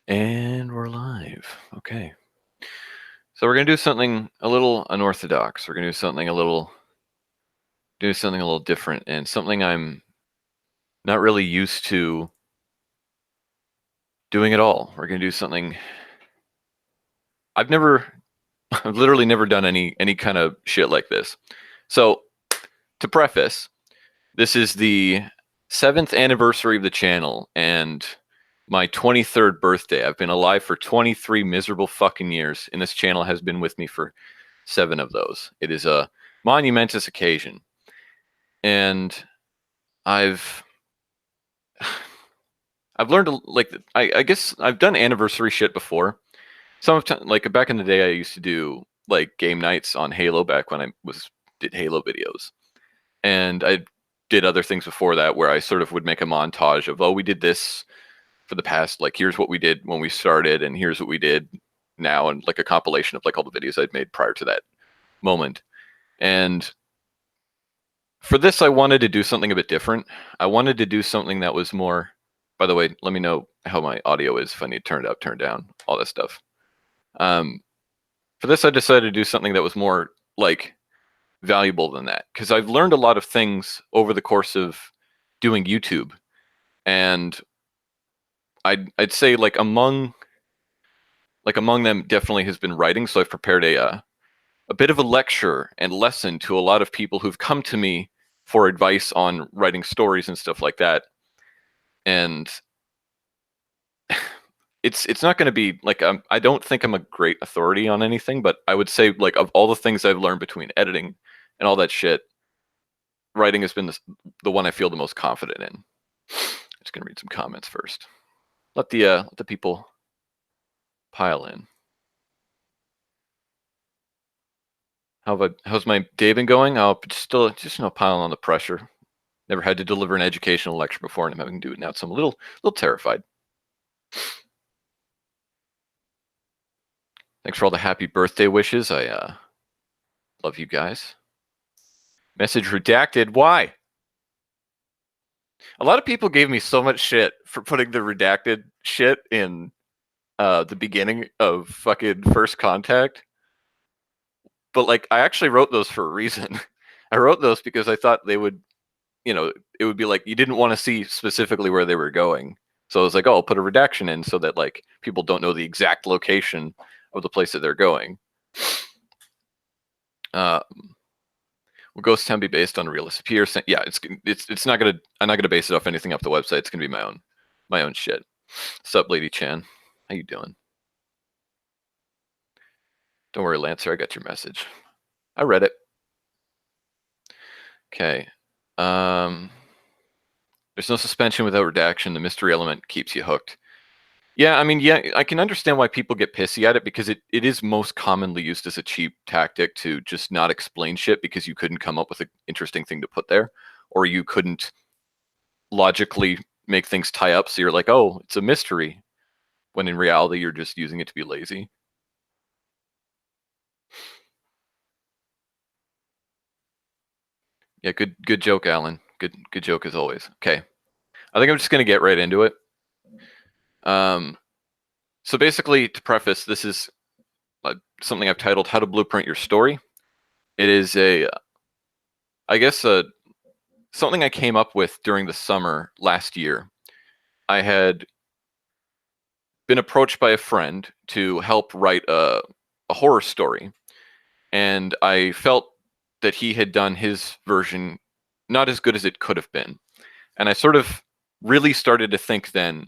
And we're live. Okay. So we're gonna do something a little unorthodox. We're gonna do something a little different, and something I'm not really used to doing at all. We're gonna do something I've literally never done any kind of shit like this. So to preface, this is the 7th anniversary of the channel and my 23rd birthday. I've been alive for 23 miserable fucking years, and this channel has been with me for 7 of those. It is a monumentous occasion. And I've learned I guess I've done anniversary shit before. Some of time, like back in the day, I used to do like game nights on Halo back when I did Halo videos, and I did other things before that where I sort of would make a montage of, oh, we did this for the past, like here's what we did when we started, and here's what we did now, and like a compilation of like all the videos I'd made prior to that moment. And for this, I wanted to do something a bit different. I wanted to do something that was more. By the way, let me know how my audio is, if I need to turn it up, turn down, all that stuff. For this, I decided to do something that was more like valuable than that, because I've learned a lot of things over the course of doing YouTube, and I'd say like among them definitely has been writing. So I've prepared a bit of a lecture and lesson to a lot of people who've come to me for advice on writing stories and stuff like that. And it's not going to be like I don't think I'm a great authority on anything, but I would say like of all the things I've learned between editing and all that shit, writing has been the one I feel the most confident in. Just going to read some comments first. Let the people pile in. How's my day been going? Oh, still just piling on the pressure. Never had to deliver an educational lecture before, and I'm having to do it now, so I'm a little terrified. Thanks for all the happy birthday wishes. I love you guys. Message redacted. Why? A lot of people gave me so much shit for putting the redacted shit in the beginning of fucking First Contact. But like, I actually wrote those for a reason. I wrote those because I thought they would, it would be like you didn't want to see specifically where they were going. So I was like, oh, I'll put a redaction in so that like people don't know the exact location of the place that they're going. Will Ghost Town be based on realistic peers? Yeah, it's not gonna. I'm not gonna base it off anything off the website. It's gonna be my own shit. Sup, Lady Chan? How you doing? Don't worry, Lancer. I got your message. I read it. Okay. There's no suspension without redaction. The mystery element keeps you hooked. Yeah, I mean, yeah, I can understand why people get pissy at it, because it is most commonly used as a cheap tactic to just not explain shit because you couldn't come up with an interesting thing to put there, or you couldn't logically make things tie up. So you're like, oh, it's a mystery, when in reality you're just using it to be lazy. Yeah, good joke, Alan. Good joke as always. Okay, I think I'm just gonna get right into it. So basically, to preface, this is something I've titled "How to Blueprint Your Story." It is I guess something I came up with during the summer last year. I had been approached by a friend to help write a horror story, and I felt that he had done his version not as good as it could have been. And I sort of really started to think then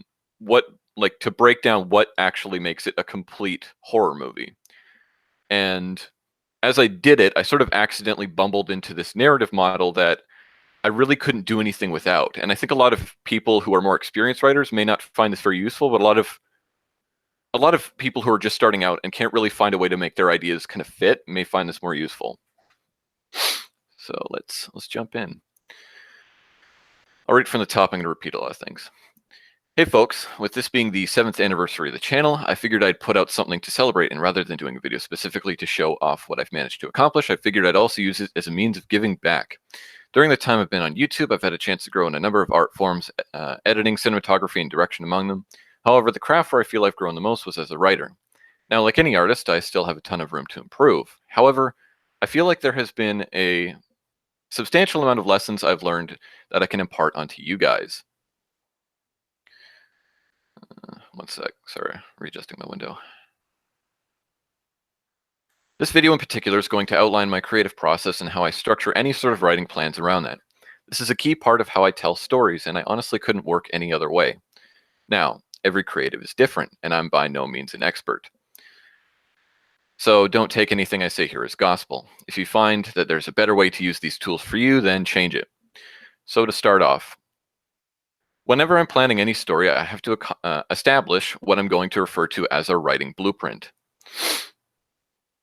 to break down what actually makes it a complete horror movie. And as I did it, I sort of accidentally bumbled into this narrative model that I really couldn't do anything without. And I think a lot of people who are more experienced writers may not find this very useful, but a lot of people who are just starting out and can't really find a way to make their ideas kind of fit may find this more useful. So let's jump in. I'll read from the top. I'm going to repeat a lot of things. Hey folks, with this being the 7th anniversary of the channel, I figured I'd put out something to celebrate, and rather than doing a video specifically to show off what I've managed to accomplish, I figured I'd also use it as a means of giving back. During the time I've been on YouTube, I've had a chance to grow in a number of art forms, editing, cinematography, and direction among them. However, the craft where I feel I've grown the most was as a writer. Now, like any artist, I still have a ton of room to improve. However, I feel like there has been a substantial amount of lessons I've learned that I can impart onto you guys. One sec, sorry, readjusting my window. This video in particular is going to outline my creative process and how I structure any sort of writing plans around that. This is a key part of how I tell stories, and I honestly couldn't work any other way. Now, every creative is different, and I'm by no means an expert. So don't take anything I say here as gospel. If you find that there's a better way to use these tools for you, then change it. So to start off, whenever I'm planning any story, I have to establish what I'm going to refer to as a writing blueprint.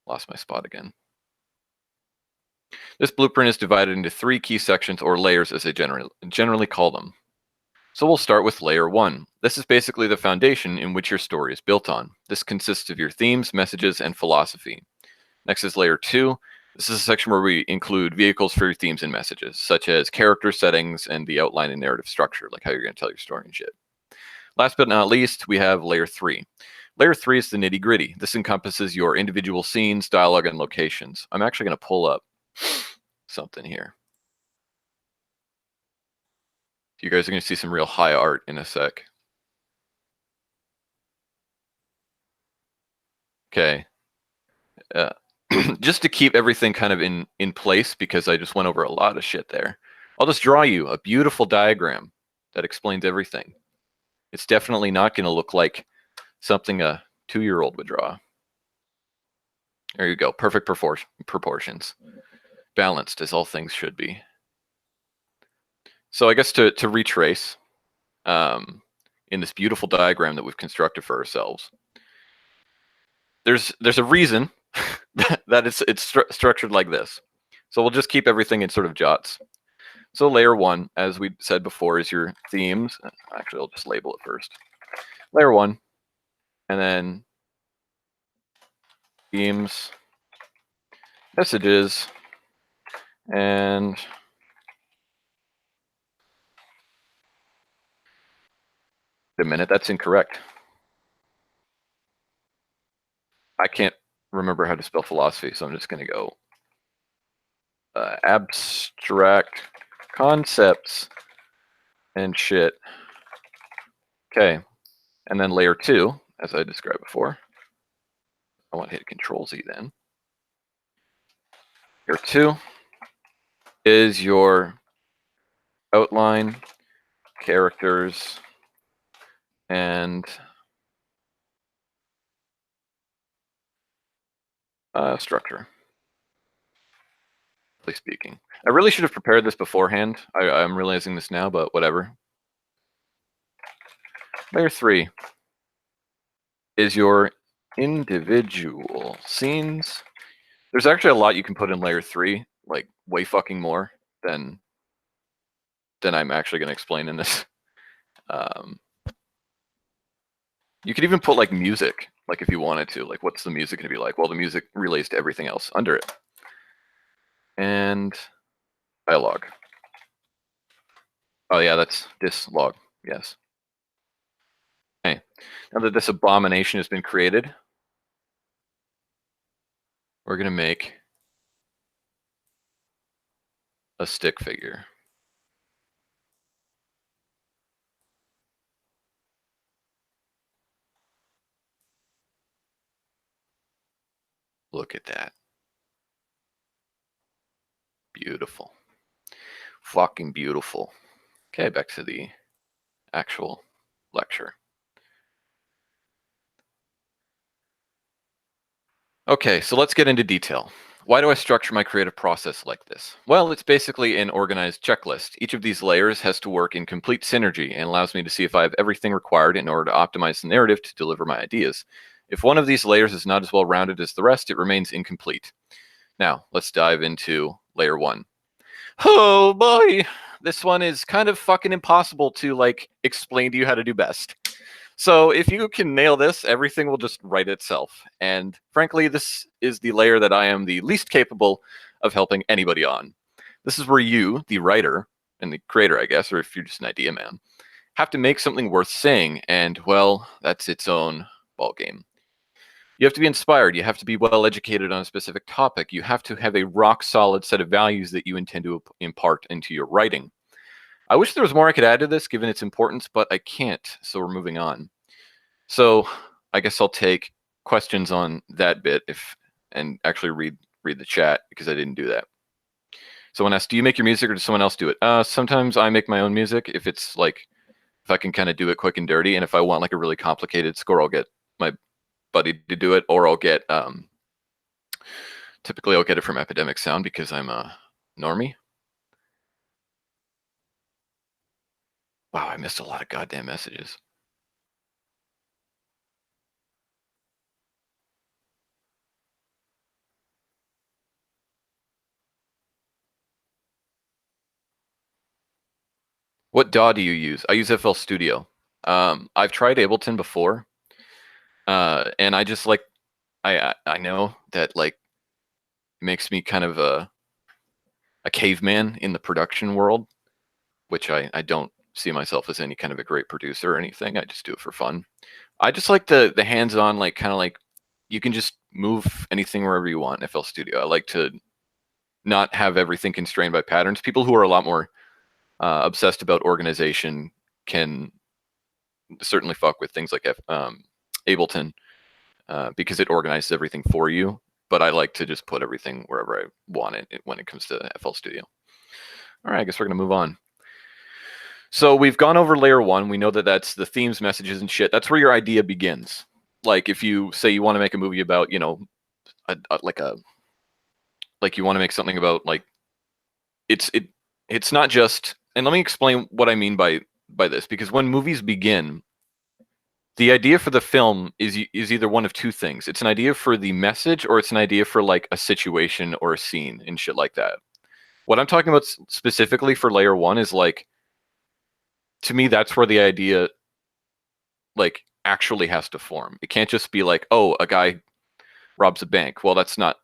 Lost my spot again. This blueprint is divided into 3 key sections, or layers as I generally call them. So we'll start with layer 1. This is basically the foundation in which your story is built on. This consists of your themes, messages, and philosophy. Next is layer 2. This is a section where we include vehicles for your themes and messages, such as character settings and the outline and narrative structure, like how you're going to tell your story and shit. Last but not least, we have layer 3. Layer 3 is the nitty-gritty. This encompasses your individual scenes, dialogue, and locations. I'm actually going to pull up something here. You guys are going to see some real high art in a sec. Okay. Just to keep everything kind of in place, because I just went over a lot of shit there, I'll just draw you a beautiful diagram that explains everything. It's definitely not going to look like something a 2-year-old would draw. There you go. Perfect proportions. Balanced, as all things should be. So I guess to retrace in this beautiful diagram that we've constructed for ourselves, there's a reason that it's structured like this. So we'll just keep everything in sort of jots. So layer 1, as we said before, is your themes. Actually, I'll just label it first. Layer 1, and then themes, messages, and wait a minute, that's incorrect. I can't remember how to spell philosophy, so I'm just going to go abstract concepts and shit. Okay, and then layer 2, as I described before. I want to hit Control-Z then. Layer 2 is your outline, characters, and structure. Speaking, I really should have prepared this beforehand. I'm realizing this now, but whatever. Layer 3 is your individual scenes. There's actually a lot you can put in layer 3, like way fucking more than I'm actually going to explain in this. You could even put like music, like if you wanted to, like what's the music going to be like? Well, the music relates to everything else under it. And dialogue. Oh yeah, that's dislog, yes. Okay, now that this abomination has been created, we're going to make a stick figure. Look at that. Beautiful. Fucking beautiful. Okay, back to the actual lecture. Okay, so let's get into detail. Why do I structure my creative process like this? Well, it's basically an organized checklist. Each of these layers has to work in complete synergy and allows me to see if I have everything required in order to optimize the narrative to deliver my ideas. If one of these layers is not as well rounded as the rest, it remains incomplete. Now, let's dive into layer 1. Oh boy, this one is kind of fucking impossible to like explain to you how to do best. So if you can nail this, everything will just write itself. And frankly, this is the layer that I am the least capable of helping anybody on. This is where you, the writer and the creator, I guess, or if you're just an idea man, have to make something worth saying, and well, that's its own ballgame. You have to be inspired. You have to be well educated on a specific topic. You have to have a rock solid set of values that you intend to impart into your writing. I wish there was more I could add to this given its importance, but I can't, so we're moving on. So I guess I'll take questions on that bit and actually read the chat because I didn't do that. Someone asked, do you make your music or does someone else do it? Sometimes I make my own music if it's like, if I can kind of do it quick and dirty. And if I want like a really complicated score, I'll get my buddy to do it, or I'll get, typically I'll get it from Epidemic Sound because I'm a normie. Wow, I missed a lot of goddamn messages. What DAW do you use? I use FL Studio. I've tried Ableton before, and I just like, I know that like makes me kind of a caveman in the production world, which I don't see myself as any kind of a great producer or anything. I just do it for fun. I just like the hands-on, like kind of like you can just move anything wherever you want in FL Studio. I like to not have everything constrained by patterns. People who are a lot more obsessed about organization can certainly fuck with things like Ableton because it organizes everything for you. But I like to just put everything wherever I want it when it comes to FL Studio. All right, I guess we're gonna move on. So we've gone over layer one. We know that that's the themes, messages, and shit. That's where your idea begins. Like if you say you want to make a movie about, you know, like you want to make something about like it's not just. And let me explain what I mean by this, because when movies begin, the idea for the film is either one of two things. It's an idea for the message, or it's an idea for like a situation or a scene and shit like that. What I'm talking about specifically for layer one is like, to me, that's where the idea like actually has to form. It can't just be like, oh, a guy robs a bank. Well, that's not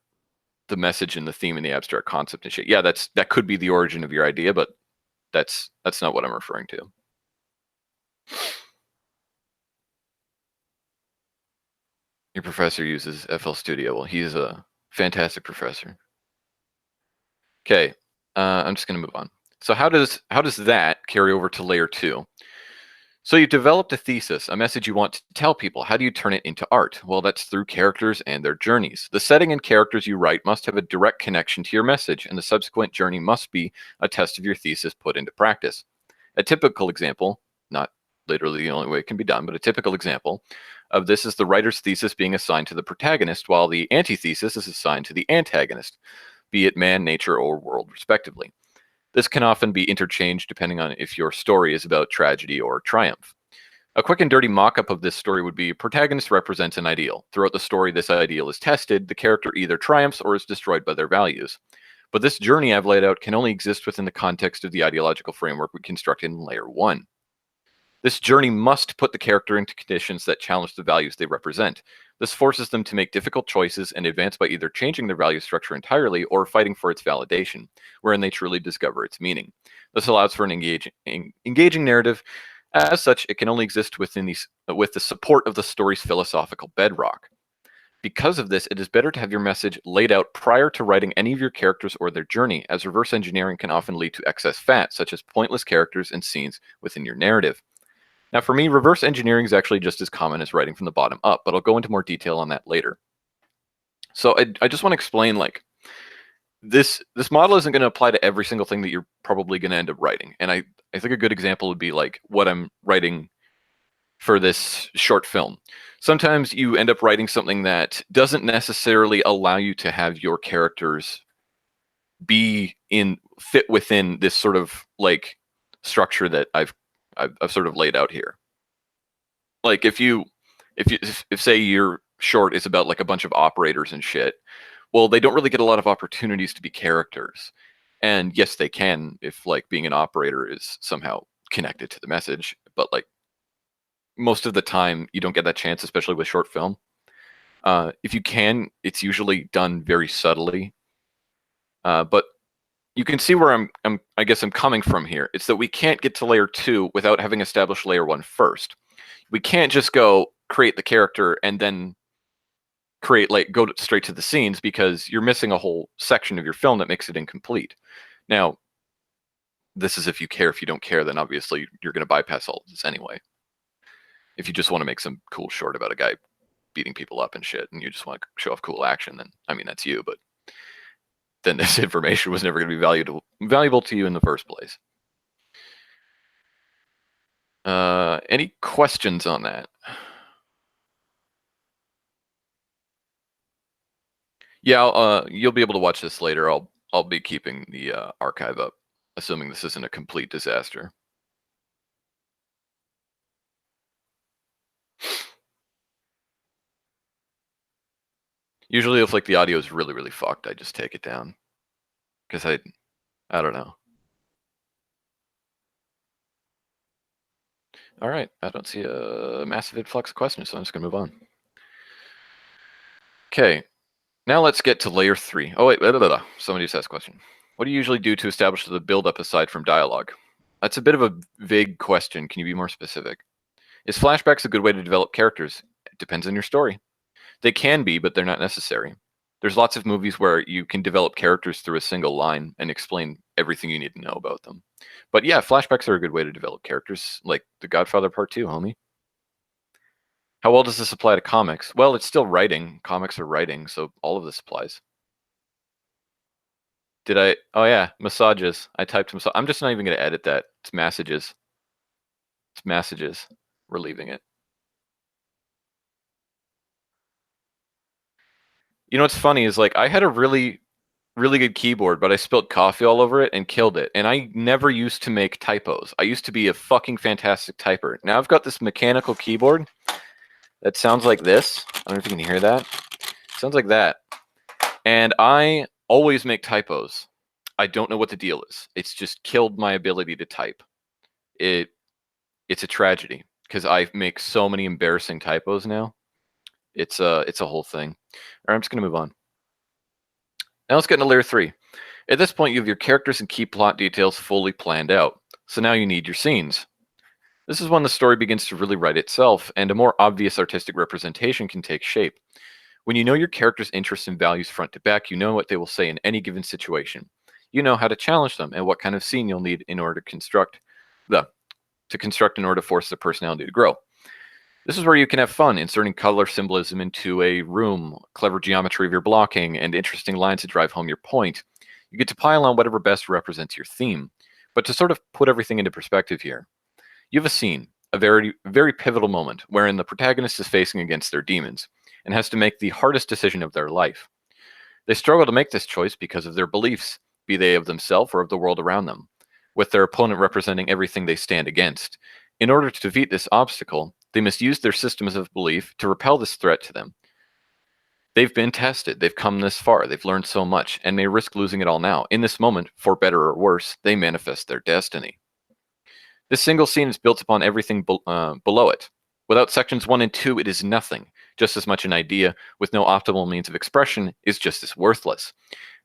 the message and the theme and the abstract concept and shit. Yeah, that could be the origin of your idea, but that's not what I'm referring to. Your professor uses FL Studio. Well, he's a fantastic professor. Okay, I'm just gonna move on. So how does that carry over to layer two? So you developed a thesis, a message you want to tell people. How do you turn it into art? Well, that's through characters and their journeys. The setting and characters you write must have a direct connection to your message, and the subsequent journey must be a test of your thesis put into practice. A typical example, not literally the only way it can be done, but a typical example of this is the writer's thesis being assigned to the protagonist, while the antithesis is assigned to the antagonist, be it man, nature, or world, respectively. This can often be interchanged depending on if your story is about tragedy or triumph. A quick and dirty mock-up of this story would be: protagonist represents an ideal. Throughout the story, this ideal is tested. The character either triumphs or is destroyed by their values. But this journey I've laid out can only exist within the context of the ideological framework we constructed in layer one. This journey must put the character into conditions that challenge the values they represent. This forces them to make difficult choices and advance by either changing their value structure entirely or fighting for its validation, wherein they truly discover its meaning. This allows for an engaging narrative. As such, it can only exist with the support of the story's philosophical bedrock. Because of this, it is better to have your message laid out prior to writing any of your characters or their journey, as reverse engineering can often lead to excess fat, such as pointless characters and scenes within your narrative. Now, for me, reverse engineering is actually just as common as writing from the bottom up, but I'll go into more detail on that later. So I just want to explain, like, this model isn't going to apply to every single thing that you're probably going to end up writing. And I think a good example would be like what I'm writing for this short film. Sometimes you end up writing something that doesn't necessarily allow you to have your characters fit within this sort of like structure that I've sort of laid out here. Like if say your short is about like a bunch of operators and shit, well, they don't really get a lot of opportunities to be characters. And yes, they can if like being an operator is somehow connected to the message, but like most of the time you don't get that chance, especially with short film. If you can, it's usually done very subtly. But you can see where I guess I'm coming from here. It's that we can't get to layer 2 without having established layer 1 first. We can't just go create the character and then go straight to the scenes, because you're missing a whole section of your film that makes it incomplete. Now, this is if you care. If you don't care, then obviously you're going to bypass all of this anyway. If you just want to make some cool short about a guy beating people up and shit, and you just want to show off cool action, then I mean that's you. But then this information was never going to be valuable to you in the first place. Any questions on that? Yeah, you'll be able to watch this later. I'll be keeping the archive up, assuming this isn't a complete disaster. Usually, if like the audio is really, really fucked, I just take it down, because I don't know. All right, I don't see a massive influx of questions, so I'm just gonna move on. Okay, now let's get to layer 3. Oh wait, somebody just asked a question. What do you usually do to establish the build-up aside from dialogue? That's a bit of a vague question. Can you be more specific? Is flashbacks a good way to develop characters? It depends on your story. They can be, but they're not necessary. There's lots of movies where you can develop characters through a single line and explain everything you need to know about them. But yeah, flashbacks are a good way to develop characters, like The Godfather Part 2, homie. How well does this apply to comics? Well, it's still writing. Comics are writing, so all of this applies. Did I? Oh yeah, massages. I typed massage. I'm just not even going to edit that. It's massages. It's massages. We're leaving it. You know what's funny is like I had a really good keyboard, but I spilled coffee all over it and killed it. And I never used to make typos. I used to be a fucking fantastic typer. Now I've got this mechanical keyboard that sounds like this. I don't know if you can hear that. It sounds like that. And I always make typos. I don't know what the deal is. It's just killed my ability to type. It's a tragedy because I make so many embarrassing typos now. It's a whole thing. All right, I'm just gonna move on. Now let's get into layer 3. At this point, you have your characters and key plot details fully planned out. So now you need your scenes. This is when the story begins to really write itself, and a more obvious artistic representation can take shape. When you know your characters' interests and values front to back, you know what they will say in any given situation. You know how to challenge them and what kind of scene you'll need in order to construct in order to force their personality to grow. This is where you can have fun, inserting color symbolism into a room, clever geometry of your blocking, and interesting lines to drive home your point. You get to pile on whatever best represents your theme. But to sort of put everything into perspective here, you have a scene, a very, very pivotal moment, wherein the protagonist is facing against their demons and has to make the hardest decision of their life. They struggle to make this choice because of their beliefs, be they of themselves or of the world around them, with their opponent representing everything they stand against. In order to defeat this obstacle, they must use their systems of belief to repel this threat to them. They've been tested, they've come this far, they've learned so much, and they risk losing it all now. In this moment, for better or worse, they manifest their destiny. This single scene is built upon everything below it. Without sections 1 and 2, it is nothing. Just as much an idea with no optimal means of expression is just as worthless.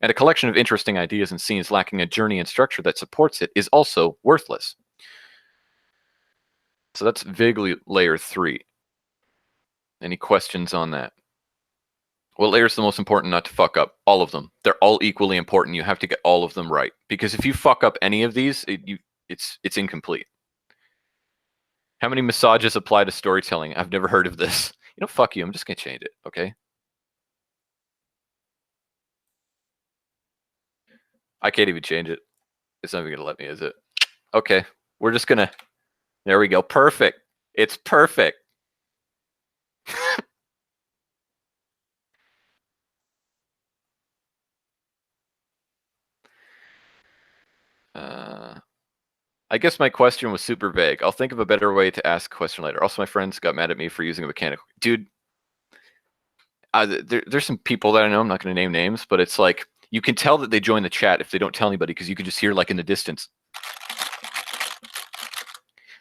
And a collection of interesting ideas and scenes lacking a journey and structure that supports it is also worthless. So that's vaguely layer 3. Any questions on that? What layer is the most important not to fuck up? All of them. They're all equally important. You have to get all of them right. Because if you fuck up any of these, it's incomplete. How many massages apply to storytelling? I've never heard of this. You know, fuck you. I'm just going to change it, okay? I can't even change it. It's not even going to let me, is it? Okay. We're just going to... There we go. Perfect. It's perfect. I guess my question was super vague. I'll think of a better way to ask a question later. Also, my friends got mad at me for using a mechanical... Dude, there's some people that I know, I'm not going to name names, but it's like, you can tell that they join the chat if they don't tell anybody, because you can just hear like in the distance.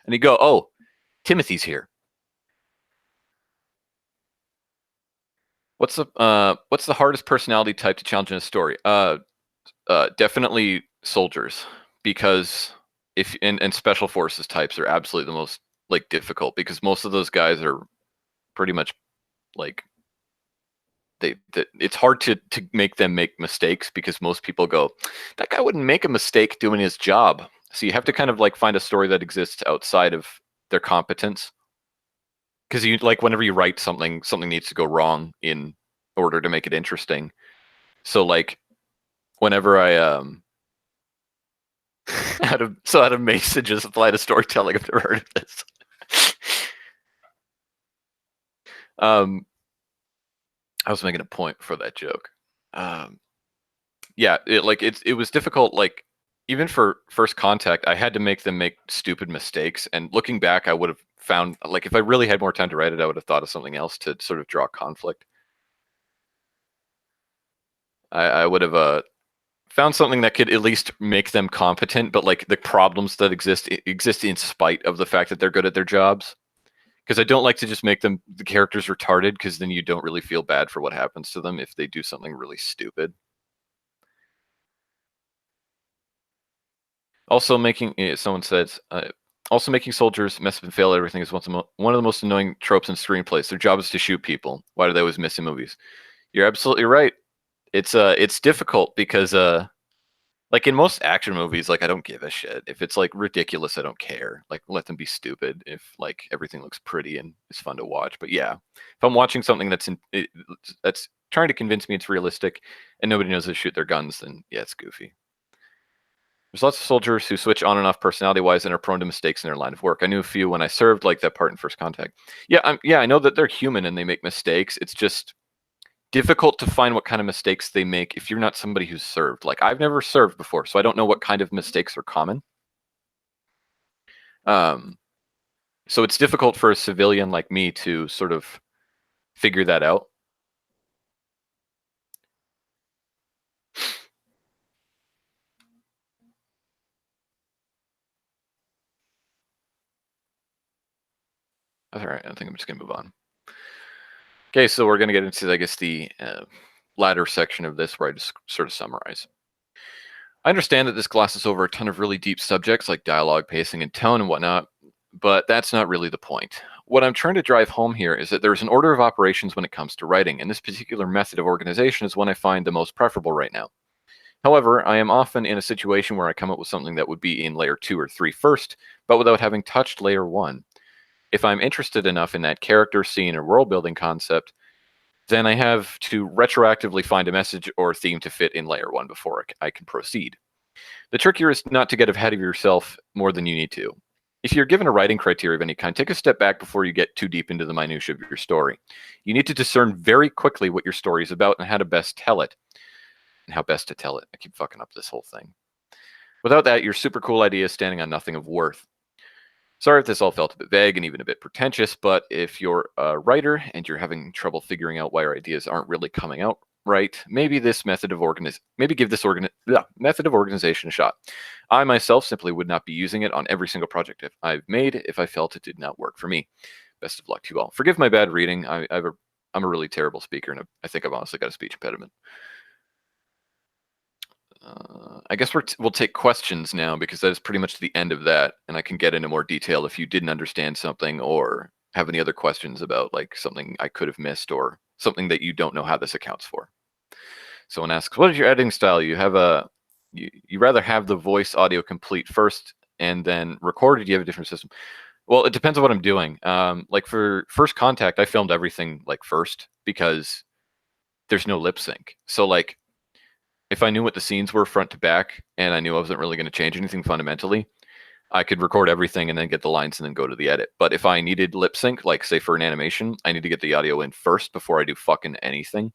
And you go, oh, Timothy's here. What's the hardest personality type to challenge in a story? Definitely soldiers, because if and special forces types are absolutely the most like difficult, because most of those guys are pretty much like it's hard to make them make mistakes, because most people go, that guy wouldn't make a mistake doing his job. So you have to kind of like find a story that exists outside of their competence, because you like whenever you write something needs to go wrong in order to make it interesting. So like whenever I out of Mesa just apply to storytelling, I've never heard of this. I was making a point for that joke. Yeah, it was difficult. Like even for First Contact, I had to make them make stupid mistakes. And looking back, I would have found like if I really had more time to write it, I would have thought of something else to sort of draw conflict. I would have found something that could at least make them competent, but like the problems that exist in spite of the fact that they're good at their jobs. Because I don't like to just make the characters retarded, because then you don't really feel bad for what happens to them if they do something really stupid. Also, someone says, also making soldiers mess up and fail at everything is one of the most annoying tropes in screenplays. Their job is to shoot people. Why do they always miss in movies? You're absolutely right. It's difficult because like in most action movies, like I don't give a shit if it's like ridiculous. I don't care. Like let them be stupid if like everything looks pretty and it's fun to watch. But yeah, if I'm watching something that's trying to convince me it's realistic and nobody knows how to shoot their guns, then yeah, it's goofy. There's lots of soldiers who switch on and off personality-wise and are prone to mistakes in their line of work. I knew a few when I served, like that part in First Contact. Yeah, I know that they're human and they make mistakes. It's just difficult to find what kind of mistakes they make if you're not somebody who's served. Like I've never served before, so I don't know what kind of mistakes are common. Um, so it's difficult for a civilian like me to sort of figure that out. All right, I think I'm just gonna move on. Okay, so we're gonna get into, I guess, the latter section of this where I just sort of summarize. I understand that this glosses over a ton of really deep subjects like dialogue, pacing, and tone and whatnot, but that's not really the point. What I'm trying to drive home here is that there's an order of operations when it comes to writing, and this particular method of organization is one I find the most preferable right now. However, I am often in a situation where I come up with something that would be in layer 2 or 3 first, but without having touched layer 1. If I'm interested enough in that character, scene, or world building concept, then I have to retroactively find a message or theme to fit in layer 1 before I can proceed. The trick here is not to get ahead of yourself more than you need to. If you're given a writing criteria of any kind, take a step back before you get too deep into the minutiae of your story. You need to discern very quickly what your story is about and how to best tell it. And how best to tell it. I keep fucking up this whole thing. Without that, your super cool idea is standing on nothing of worth. Sorry if this all felt a bit vague and even a bit pretentious, but if you're a writer and you're having trouble figuring out why your ideas aren't really coming out right, maybe give this method of organization a shot. I myself simply would not be using it on every single project I've made if I felt it did not work for me. Best of luck to you all. Forgive my bad reading. I'm a really terrible speaker, and I think I've honestly got a speech impediment. I guess we'll take questions now, because that is pretty much the end of that, and I can get into more detail if you didn't understand something or have any other questions about like something I could have missed or something that you don't know how this accounts for. Someone asks, what is your editing style? You rather have the voice audio complete first and then record, or do you have a different system? Well, it depends on what I'm doing. Like for First Contact, I filmed everything like first because there's no lip sync. So like if I knew what the scenes were front to back and I knew I wasn't really going to change anything fundamentally, I could record everything and then get the lines and then go to the edit. But if I needed lip sync, like say for an animation, I need to get the audio in first before I do fucking anything.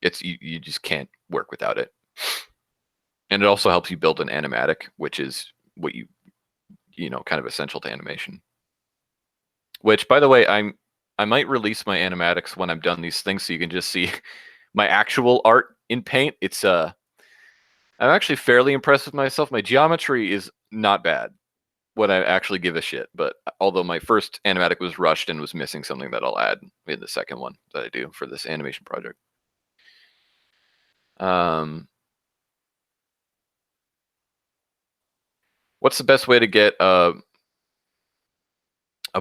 It's you just can't work without it. And it also helps you build an animatic, which is what you know kind of essential to animation. Which, by the way, I might release my animatics when I'm done these things, so you can just see my actual art in Paint. It's I'm actually fairly impressed with myself. My geometry is not bad when I actually give a shit. But although my first animatic was rushed and was missing something that I'll add in the second one that I do for this animation project. What's the best way to get a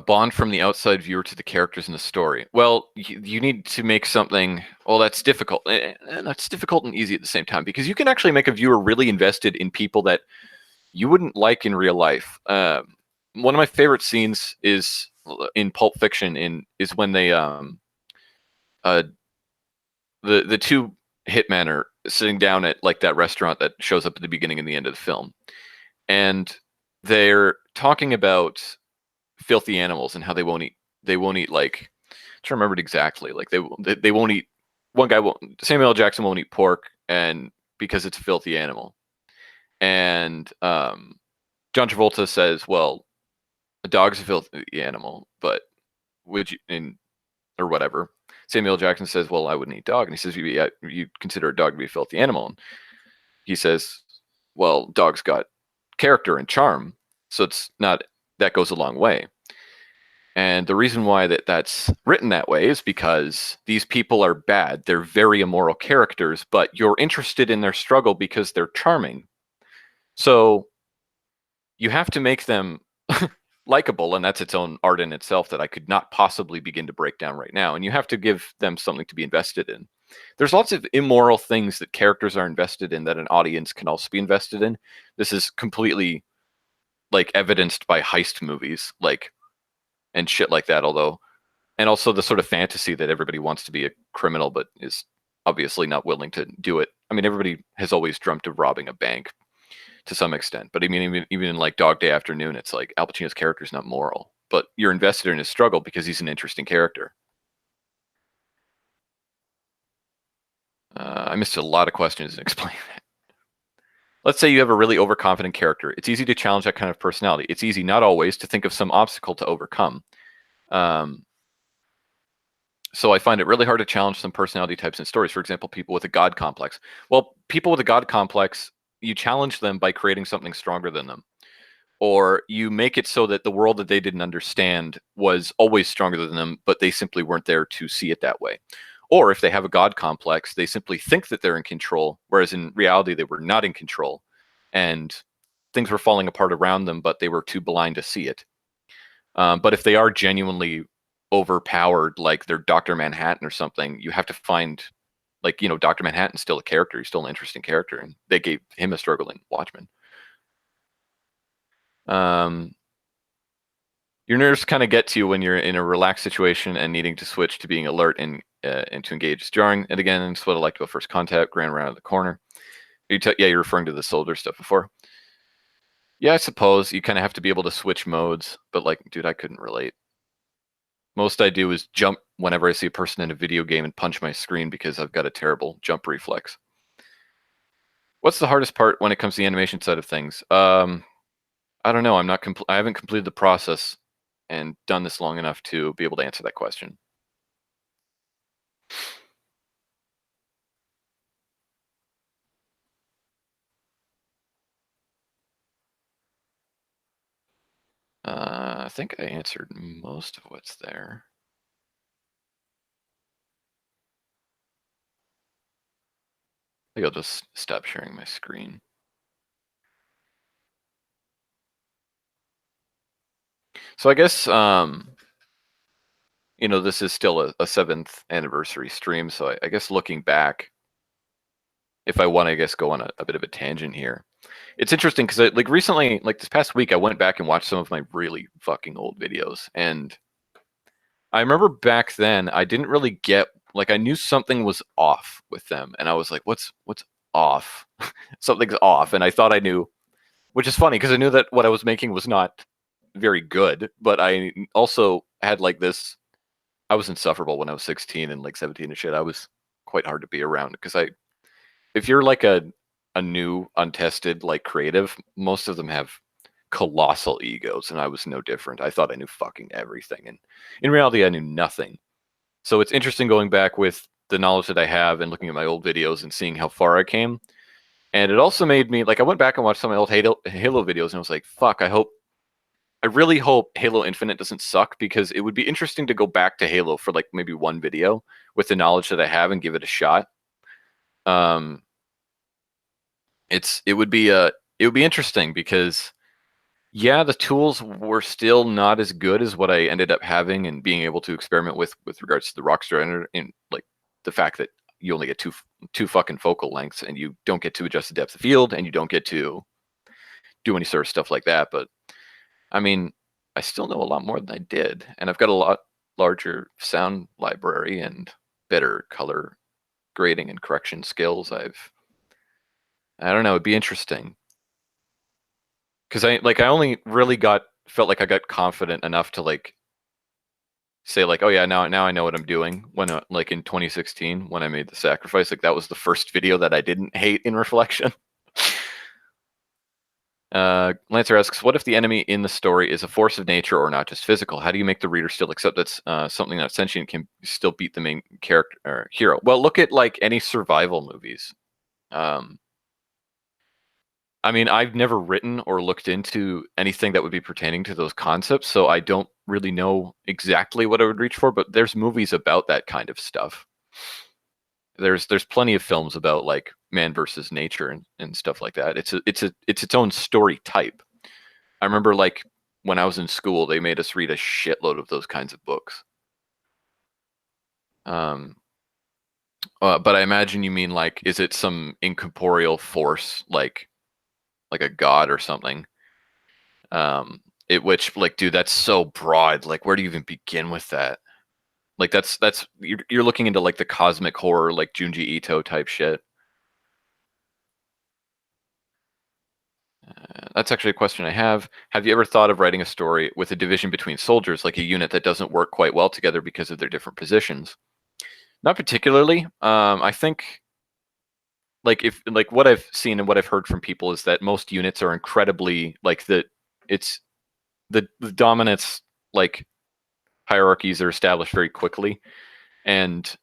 bond from the outside viewer to the characters in the story? Well, you need to make something. Well, that's difficult. And that's difficult and easy at the same time, because you can actually make a viewer really invested in people that you wouldn't like in real life. One of my favorite scenes is in Pulp Fiction. Is when they uh the two hitmen are sitting down at like that restaurant that shows up at the beginning and the end of the film, and they're talking about filthy animals and how they won't eat like, I'm trying to remember it exactly, like they won't eat, one guy won't, Samuel L. Jackson won't eat pork, and because it's a filthy animal. And John Travolta says, well, a dog's a filthy animal, but would you, in, or whatever. Samuel L. Jackson says, well, I wouldn't eat dog. And he says, you consider a dog to be a filthy animal. And he says, well, dogs got character and charm, so it's not, that goes a long way. And the reason why that's written that way is because these people are bad. They're very immoral characters, but you're interested in their struggle because they're charming. So you have to make them likable, and that's its own art in itself that I could not possibly begin to break down right now. And you have to give them something to be invested in. There's lots of immoral things that characters are invested in that an audience can also be invested in. This is completely like evidenced by heist movies, like, and shit like that. Although, and also the sort of fantasy that everybody wants to be a criminal but is obviously not willing to do it. I mean, everybody has always dreamt of robbing a bank to some extent, but I mean, even in like Dog Day Afternoon, it's like Al Pacino's character is not moral, but you're invested in his struggle because he's an interesting character. I missed a lot of questions in explaining that. Let's say you have a really overconfident character. It's easy to challenge that kind of personality. It's easy, not always, to think of some obstacle to overcome. Um, so I find it really hard to challenge some personality types in stories. For example, people with a God complex. Well, people with a God complex, you challenge them by creating something stronger than them. Or you make it so that the world that they didn't understand was always stronger than them, but they simply weren't there to see it that way. Or if they have a God complex, they simply think that they're in control, whereas in reality, they were not in control. And things were falling apart around them, but they were too blind to see it. But if they are genuinely overpowered, like they're Dr. Manhattan or something, you have to find, like, Dr. Manhattan's still a character. He's still an interesting character. And they gave him a struggle in Watchmen. Your nerves kind of get to you when you're in a relaxed situation and needing to switch to being alert and to engage. It's jarring. And again, it's what I like about First Contact, ran around the corner. Yeah, you're referring to the soldier stuff before. Yeah, I suppose you kind of have to be able to switch modes, but like, dude, I couldn't relate. Most I do is jump whenever I see a person in a video game and punch my screen because I've got a terrible jump reflex. What's the hardest part when it comes to the animation side of things? I don't know. I haven't completed the process and done this long enough to be able to answer that question. I think I answered most of what's there. I think I'll just stop sharing my screen. So I guess this is still a 7th anniversary stream. So I guess looking back, if I want to, I guess, go on a bit of a tangent here. It's interesting because like recently, like this past week, I went back and watched some of my really fucking old videos, and I remember back then I didn't really get, like, I knew something was off with them, and I was like, what's off? Something's off, and I thought I knew, which is funny because I knew that what I was making was not very good, but I also had like this. I was insufferable when I was 16 and like 17 and shit. I was quite hard to be around because if you're like a new untested like creative, most of them have colossal egos, and I was no different. I thought I knew fucking everything, and in reality I knew nothing. So it's interesting going back with the knowledge that I have and looking at my old videos and seeing how far I came. And it also made me, like, I went back and watched some of my old Halo videos, and I was like, fuck, I really hope Halo Infinite doesn't suck, because it would be interesting to go back to Halo for like maybe one video with the knowledge that I have and give it a shot. Um, it would be interesting because Yeah, the tools were still not as good as what I ended up having and being able to experiment with regards to the Rockstar and like the fact that you only get two fucking focal lengths and you don't get to adjust the depth of field and you don't get to do any sort of stuff like that. But I mean, I still know a lot more than I did, and I've got a lot larger sound library and better color grading and correction skills. I don't know, it'd be interesting because I only really felt like I got confident enough to like say like, oh yeah, now I know what I'm doing. When like in 2016 when I made the sacrifice, like that was the first video that I didn't hate in reflection. Lancer asks, what if the enemy in the story is a force of nature or not just physical? How do you make the reader still accept that's something that's sentient can still beat the main character or hero? Well, look at like any survival movies. Um, I mean, I've never written or looked into anything that would be pertaining to those concepts, so I don't really know exactly what I would reach for, but there's movies about that kind of stuff. There's plenty of films about like man versus nature and stuff like that. It's its own story type. I remember like when I was in school, they made us read a shitload of those kinds of books. Um, but I imagine you mean like, is it some incorporeal force like a god or something? It which like, dude, that's so broad. Like, where do you even begin with that? Like, that's you're looking into like the cosmic horror, like Junji Ito type shit. That's actually a question I have. Have you ever thought of writing a story with a division between soldiers, like a unit that doesn't work quite well together because of their different positions? Not particularly. I think like if like what I've seen and what I've heard from people is that most units are incredibly like it's the dominance like hierarchies are established very quickly, and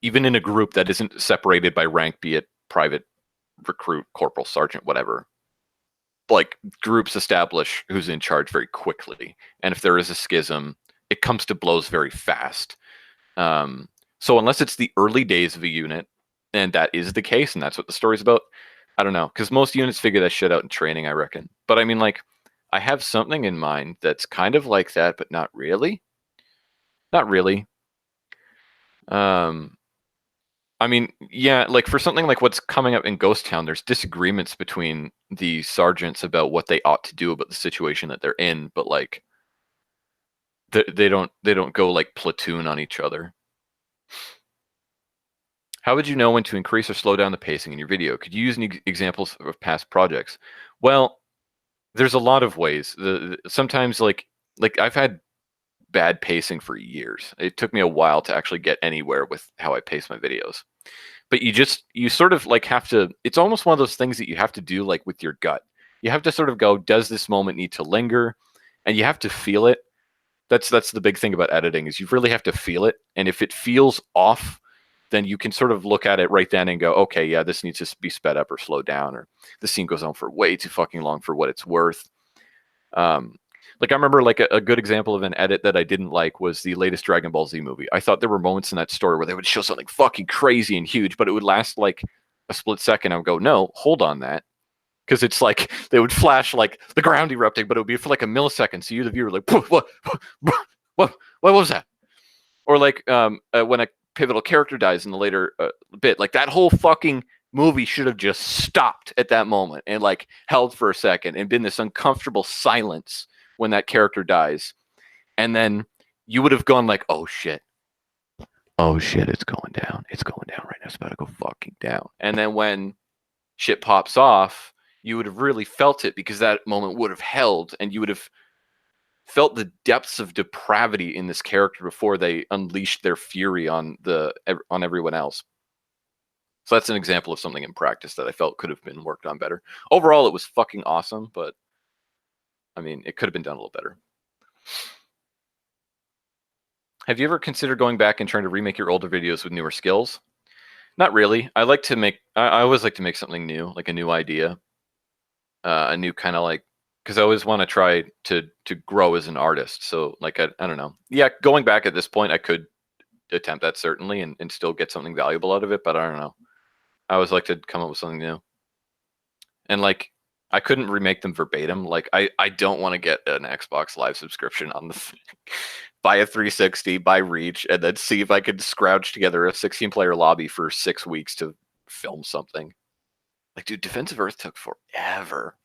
even in a group that isn't separated by rank, be it private, recruit, corporal, sergeant, whatever, like groups establish who's in charge very quickly, and if there is a schism, it comes to blows very fast. Um, so unless it's the early days of a unit, and that is the case, and that's what the story's about, I don't know, because most units figure that shit out in training, I reckon. But I mean, like, I have something in mind that's kind of like that, but not really. Not really. Um, I mean, yeah, like for something like what's coming up in Ghost Town, there's disagreements between the sergeants about what they ought to do about the situation that they're in, but like they don't go like platoon on each other. How would you know when to increase or slow down the pacing in your video? Could you use any examples of past projects? Well, there's a lot of ways. Sometimes like I've had bad pacing for years. It took me a while to actually get anywhere with how I pace my videos. But you sort of like have to, it's almost one of those things that you have to do like with your gut. You have to sort of go, does this moment need to linger? And you have to feel it. That's the big thing about editing is you really have to feel it. And if it feels off, then you can sort of look at it right then and go, okay, yeah, this needs to be sped up or slowed down, or the scene goes on for way too fucking long for what it's worth. Um, like I remember like a good example of an edit that I didn't like was the latest Dragon Ball Z movie. I thought there were moments in that story where they would show something fucking crazy and huge, but it would last like a split second. I would go, no, hold on that. Because it's like they would flash like the ground erupting, but it would be for like a millisecond. So you, the viewer, like, what was that? Or like when a pivotal character dies in the later bit, like that whole fucking movie should have just stopped at that moment and like held for a second and been this uncomfortable silence when that character dies, and then you would have gone like, oh shit, it's going down right now, it's about to go fucking down. And then when shit pops off, you would have really felt it because that moment would have held, and you would have felt the depths of depravity in this character before they unleashed their fury on everyone else. So that's an example of something in practice that I felt could have been worked on better. Overall, it was fucking awesome, but I mean, it could have been done a little better. Have you ever considered going back and trying to remake your older videos with newer skills? Not really. I always like to make something new, like a new idea, a new kind of like, because I always want to try to grow as an artist. So like, I don't know. Yeah, going back at this point, I could attempt that certainly and still get something valuable out of it, but I don't know. I always like to come up with something new. And like, I couldn't remake them verbatim. Like I don't want to get an Xbox Live subscription on the thing. Buy a 360, buy Reach, and then see if I could scrouge together a 16-player lobby for 6 weeks to film something. Like, dude, Defensive Earth took forever.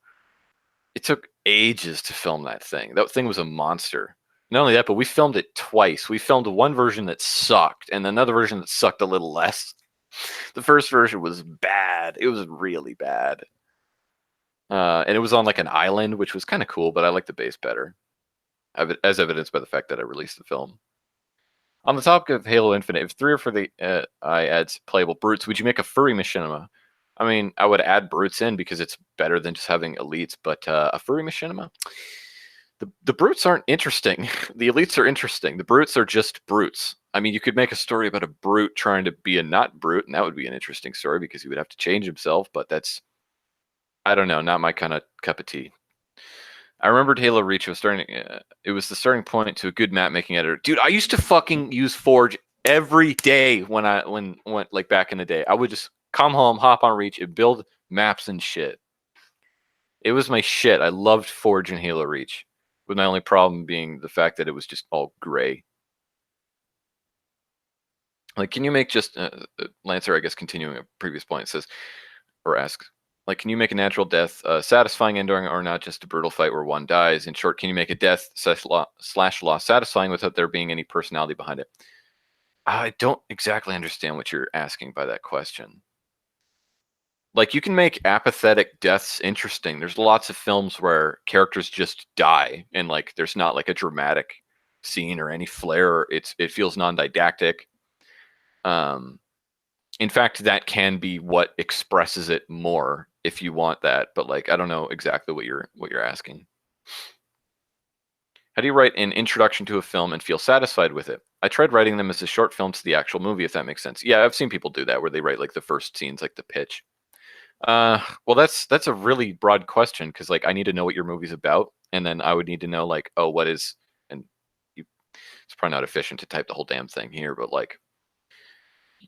It took ages to film that thing. That thing was a monster. Not only that, but we filmed it twice. We filmed one version that sucked and another version that sucked a little less. The first version was bad. It was really bad. And it was on like an island, which was kind of cool, but I like the base better, as evidenced by the fact that I released the film. On the topic of Halo Infinite, if 3 or 4 I adds playable brutes, would you make a furry machinima? I mean, I would add brutes in because it's better than just having elites, but a furry machinima? The brutes aren't interesting. The elites are interesting. The brutes are just brutes. I mean, you could make a story about a brute trying to be a not brute, and that would be an interesting story because he would have to change himself, but that's, I don't know, not my kind of cup of tea. I remembered Halo Reach was starting. It was the starting point to a good map making editor. Dude, I used to fucking use Forge every day when like back in the day. I would just come home, hop on Reach, and build maps and shit. It was my shit. I loved Forge and Halo Reach, with my only problem being the fact that it was just all gray. Like, can you make just Lancer? I guess continuing a previous point says or asks. Like, can you make a natural death satisfying, enduring, or not just a brutal fight where one dies? In short, can you make a death slash loss satisfying without there being any personality behind it? I don't exactly understand what you're asking by that question. Like, you can make apathetic deaths interesting. There's lots of films where characters just die, and like there's not like a dramatic scene or any flair. It feels non-didactic. In fact, that can be what expresses it more if you want that. But like, I don't know exactly what you're asking. How do you write an introduction to a film and feel satisfied with it? I tried writing them as a short film to the actual movie, if that makes sense. Yeah, I've seen people do that where they write like the first scenes, like the pitch. Well, that's a really broad question because like I need to know what your movie's about, and then I would need to know like, oh, what is, and you, it's probably not efficient to type the whole damn thing here, but like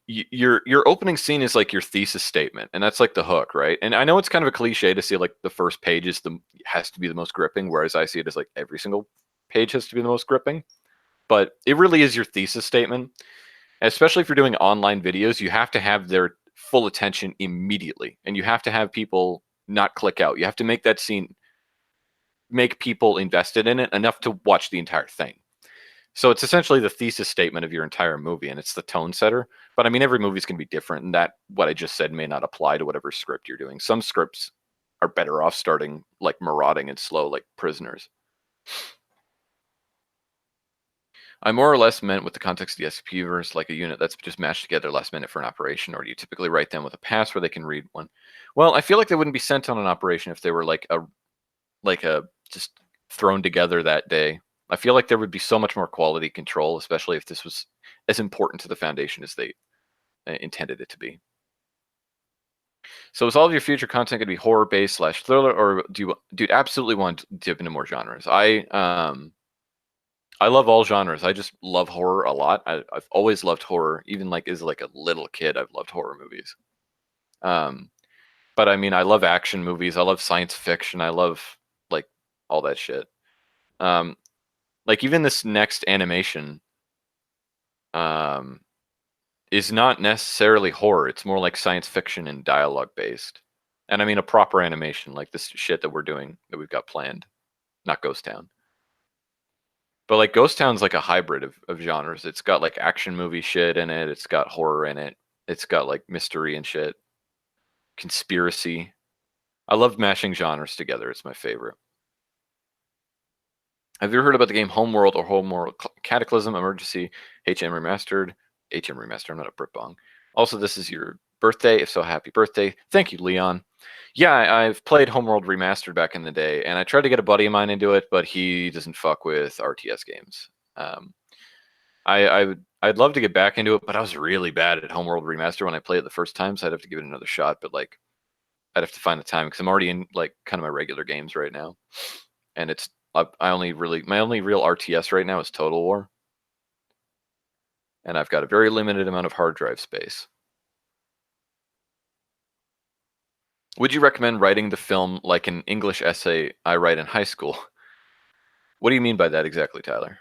your opening scene is like your thesis statement, and that's like the hook, right? And I know it's kind of a cliche to say like the first page has to be the most gripping, whereas I see it as like every single page has to be the most gripping, but it really is your thesis statement. Especially if you're doing online videos, you have to have their full attention immediately, and you have to have people not click out. You have to make that scene make people invested in it enough to watch the entire thing. So it's essentially the thesis statement of your entire movie, and it's the tone setter. But I mean, every movie's going to be different, and that what I just said may not apply to whatever script you're doing. Some scripts are better off starting like marauding and slow, like Prisoners. I more or less meant with the context of the SCP verse, like a unit that's just mashed together last minute for an operation, or do you typically write them with a pass where they can read one? Well, I feel like they wouldn't be sent on an operation if they were like a just thrown together that day. I feel like there would be so much more quality control, especially if this was as important to the Foundation as they intended it to be. So is all of your future content going to be horror based slash thriller, or do you absolutely want to dip into more genres? I love all genres. I just love horror a lot. I've always loved horror, even like as like a little kid. I've loved horror movies. Um, but I mean, I love action movies. I love science fiction. I love like all that shit. Um, like even this next animation um, is not necessarily horror. It's more like science fiction and dialogue based. And I mean a proper animation, like this shit that we're doing that we've got planned, not Ghost Town. But like Ghost Town's like a hybrid of genres. It's got like action movie shit in it. It's got horror in it. It's got like mystery and shit, conspiracy. I love mashing genres together. It's my favorite. Have you heard about the game Homeworld or Homeworld Cataclysm Emergency HM Remastered? HM Remastered. I'm not a Britbong. Also, this is your birthday. If so, happy birthday. Thank you, Leon. Yeah, I've played Homeworld Remastered back in the day, and I tried to get a buddy of mine into it, but he doesn't fuck with RTS games. I'd love to get back into it, but I was really bad at Homeworld Remaster when I played it the first time, so I'd have to give it another shot. But like, I'd have to find the time because I'm already in like kind of my regular games right now, and it's I only really my only real RTS right now is Total War, and I've got a very limited amount of hard drive space. Would you recommend writing the film like an English essay I write in high school? What do you mean by that exactly, Tyler?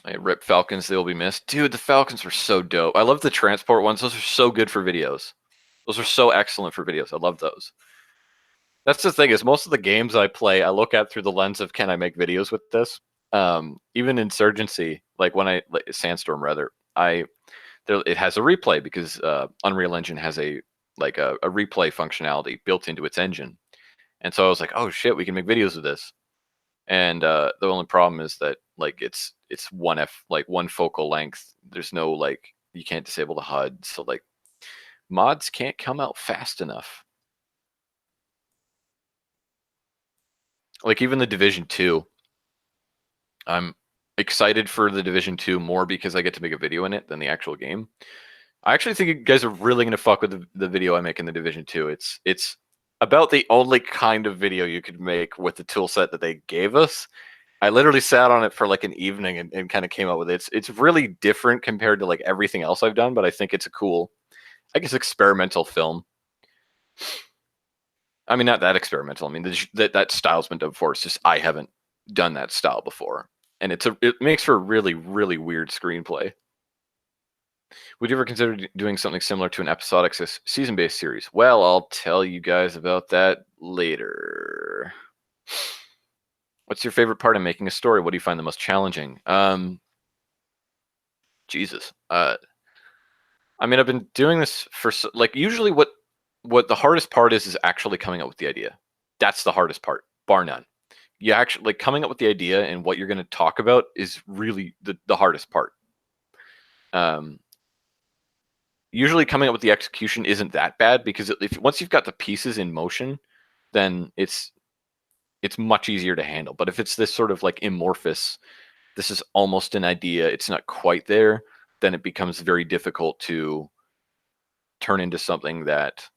Hey, rip Falcons, they will be missed. Dude, the Falcons were so dope. I love the transport ones. Those are so good for videos. Those are so excellent for videos. I love those. That's the thing is most of the games I play, I look at through the lens of can I make videos with this? Even Insurgency, like when like Sandstorm rather, it has a replay because Unreal Engine has a replay functionality built into its engine. And so I was like, oh shit, we can make videos of this. And the only problem is that like it's one focal length. There's no like you can't disable the HUD, so like mods can't come out fast enough. Like even the Division 2, I'm excited for the Division 2 more because I get to make a video in it than the actual game. I actually think you guys are really gonna fuck with the video I make in the Division 2. It's about the only kind of video you could make with the tool set that they gave us. I literally sat on it for like an evening and kind of came up with it. It's really different compared to like everything else I've done, but I think it's a cool, I guess, experimental film. I mean, not that experimental. I mean, that style's been done before. It's just I haven't done that style before, and it makes for a really weird screenplay. Would you ever consider doing something similar to an episodic season-based series? Well, I'll tell you guys about that later. What's your favorite part of making a story? What do you find the most challenging? Jesus. I mean, I've been doing this for like usually what the hardest part is actually coming up with the idea. That's the hardest part, bar none. You actually like coming up with the idea and what you're going to talk about is really the hardest part. Um, Usually coming up with the execution isn't that bad because if once you've got the pieces in motion, then it's much easier to handle. But if it's this sort of like amorphous, this is almost an idea, it's not quite there, then it becomes very difficult to turn into something that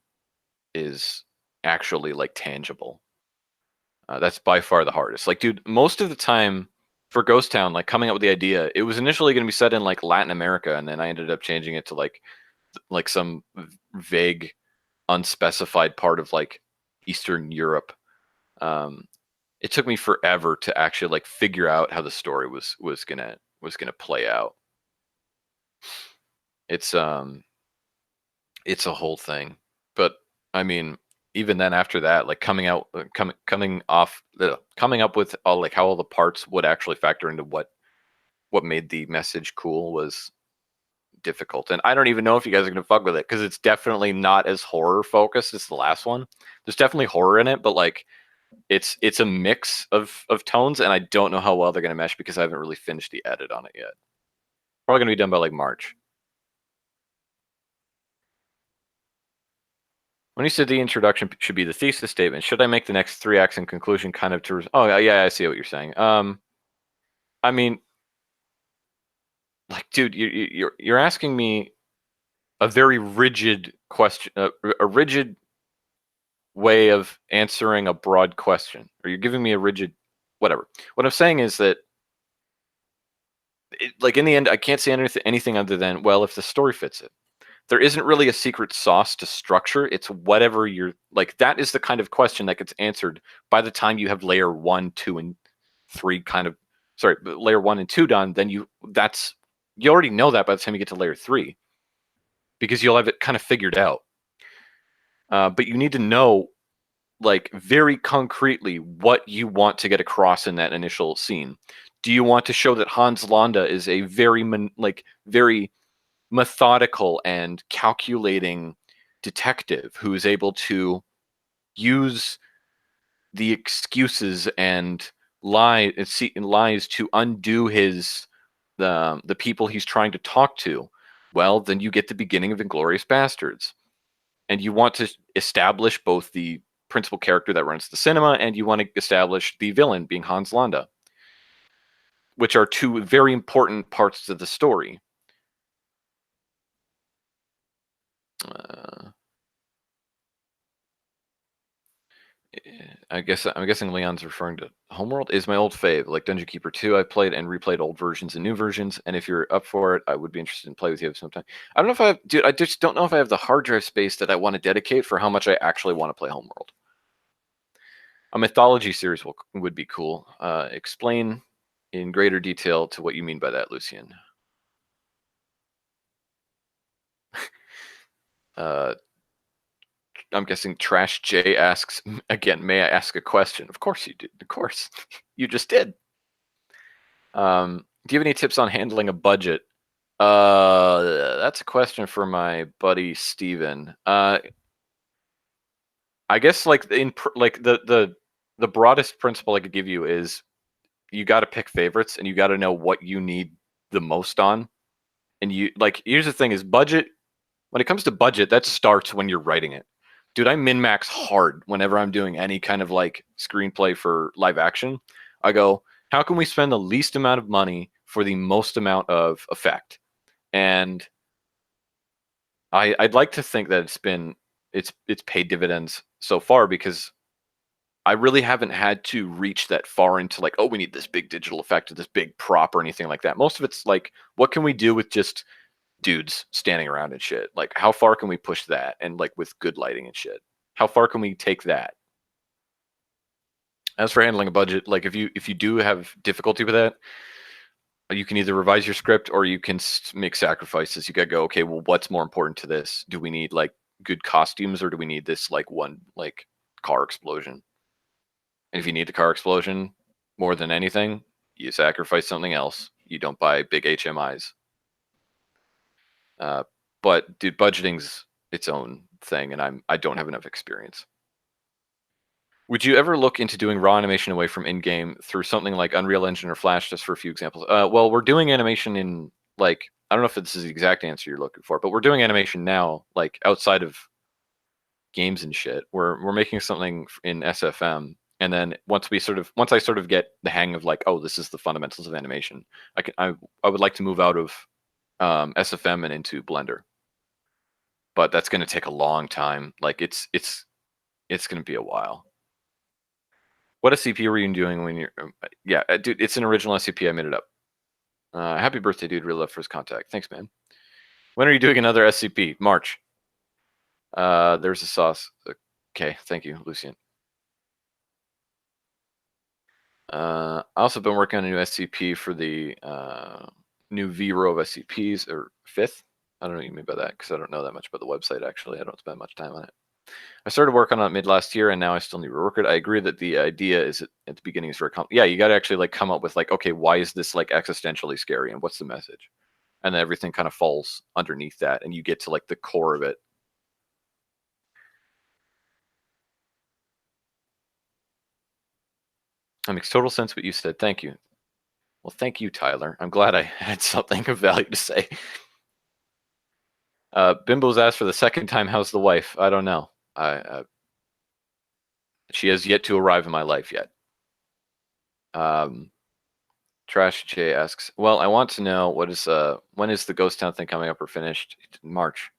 is actually like tangible. That's by far the hardest. Like, dude, most of the time for Ghost Town, like coming up with the idea, it was initially going to be set in like Latin America, and then I ended up changing it to like some vague, unspecified part of like Eastern Europe. Um, it took me forever to actually like figure out how the story was gonna play out. It's it's a whole thing, but I mean, even then after that, like coming up with all like how all the parts would actually factor into what made the message cool was difficult. And I don't even know if you guys are gonna fuck with it because it's definitely not as horror focused as the last one. There's definitely horror in it, but like it's a mix of tones, and I don't know how well they're gonna mesh because I haven't really finished the edit on it yet. Probably gonna be done by like March. When you said the introduction should be the thesis statement, should I make the next 3 acts in conclusion kind of to? Oh yeah, I see what you're saying. I mean, like, dude, you're asking me a very rigid question, a rigid way of answering a broad question, or you're giving me a rigid whatever. What I'm saying is that, like in the end, I can't say anything other than well, if the story fits it. There isn't really a secret sauce to structure. It's whatever you're like. That is the kind of question that gets answered by the time you have layer 1, 2, and 3 kind of sorry, layer 1 and 2 done. Then you already know that by the time you get to layer 3 because you'll have it kind of figured out. But you need to know like very concretely what you want to get across in that initial scene. Do you want to show that Hans Landa is a very methodical and calculating detective who is able to use the excuses and lies to undo the people he's trying to talk to? Well, then you get the beginning of Inglorious Bastards, and you want to establish both the principal character that runs the cinema and you want to establish the villain being Hans Landa, which are two very important parts of the story. I'm guessing Leon's referring to Homeworld. Is my old fave, like Dungeon Keeper 2. I played and replayed old versions and new versions, and if you're up for it, I would be interested in play with you sometime. I don't know if I have, dude. I just don't know if I have the hard drive space that I want to dedicate for how much I actually want to play Homeworld. A mythology series would be cool. Explain in greater detail to what you mean by that, Lucian. I'm guessing Trash J asks again. May I ask a question? Of course you did. Of course, you just did. Do you have any tips on handling a budget? That's a question for my buddy Steven. I guess like the broadest principle I could give you is you got to pick favorites and you got to know what you need the most on. And you like here's the thing is budget. When it comes to budget, that starts when you're writing it. Dude, I min-max hard whenever I'm doing any kind of like screenplay for live action. I go, how can we spend the least amount of money for the most amount of effect? And I'd like to think that it's paid dividends so far because I really haven't had to reach that far into like, oh, we need this big digital effect or this big prop or anything like that. Most of it's like, what can we do with just dudes standing around and shit? Like, how far can we push that? And like with good lighting and shit, how far can we take that? As for handling a budget, like if you do have difficulty with that, you can either revise your script or you can make sacrifices. You gotta go, okay, well, what's more important to this? Do we need like good costumes or do we need this like one like car explosion? And if you need the car explosion more than anything, you sacrifice something else. You don't buy big HMIs. But dude, budgeting's its own thing, and I don't have enough experience. Would you ever look into doing raw animation away from in-game through something like Unreal Engine or Flash, just for a few examples? Well, we're doing animation in like I don't know if this is the exact answer you're looking for, but we're doing animation now, like outside of games and shit. We're making something in SFM, and then once I sort of get the hang of like, oh, this is the fundamentals of animation, I would like to move out of SFM and into Blender, but that's going to take a long time. Like it's going to be a while. What SCP were you doing when you're? Yeah, dude, it's an original SCP. I made it up. Happy birthday, dude! Real love first contact. Thanks, man. When are you doing another SCP? March. There's a sauce. Okay, thank you, Lucian. I also been working on a new SCP for the new V row of SCPs or fifth. I don't know what you mean by that because I don't know that much about the website. Actually, I don't spend much time on it. I started working on it mid last year, and now I still need to rework it. I agree that the idea is at the beginning is very yeah. You got to actually like come up with like, okay, why is this like existentially scary, and what's the message, and then everything kind of falls underneath that, and you get to like the core of it. That makes total sense what you said. Thank you. Well, thank you, Tyler. I'm glad I had something of value to say. Bimbo's asked for the second time, how's the wife? I don't know. She has yet to arrive in my life yet. Trash J asks, well, I want to know when is the Ghost Town thing coming up or finished? March.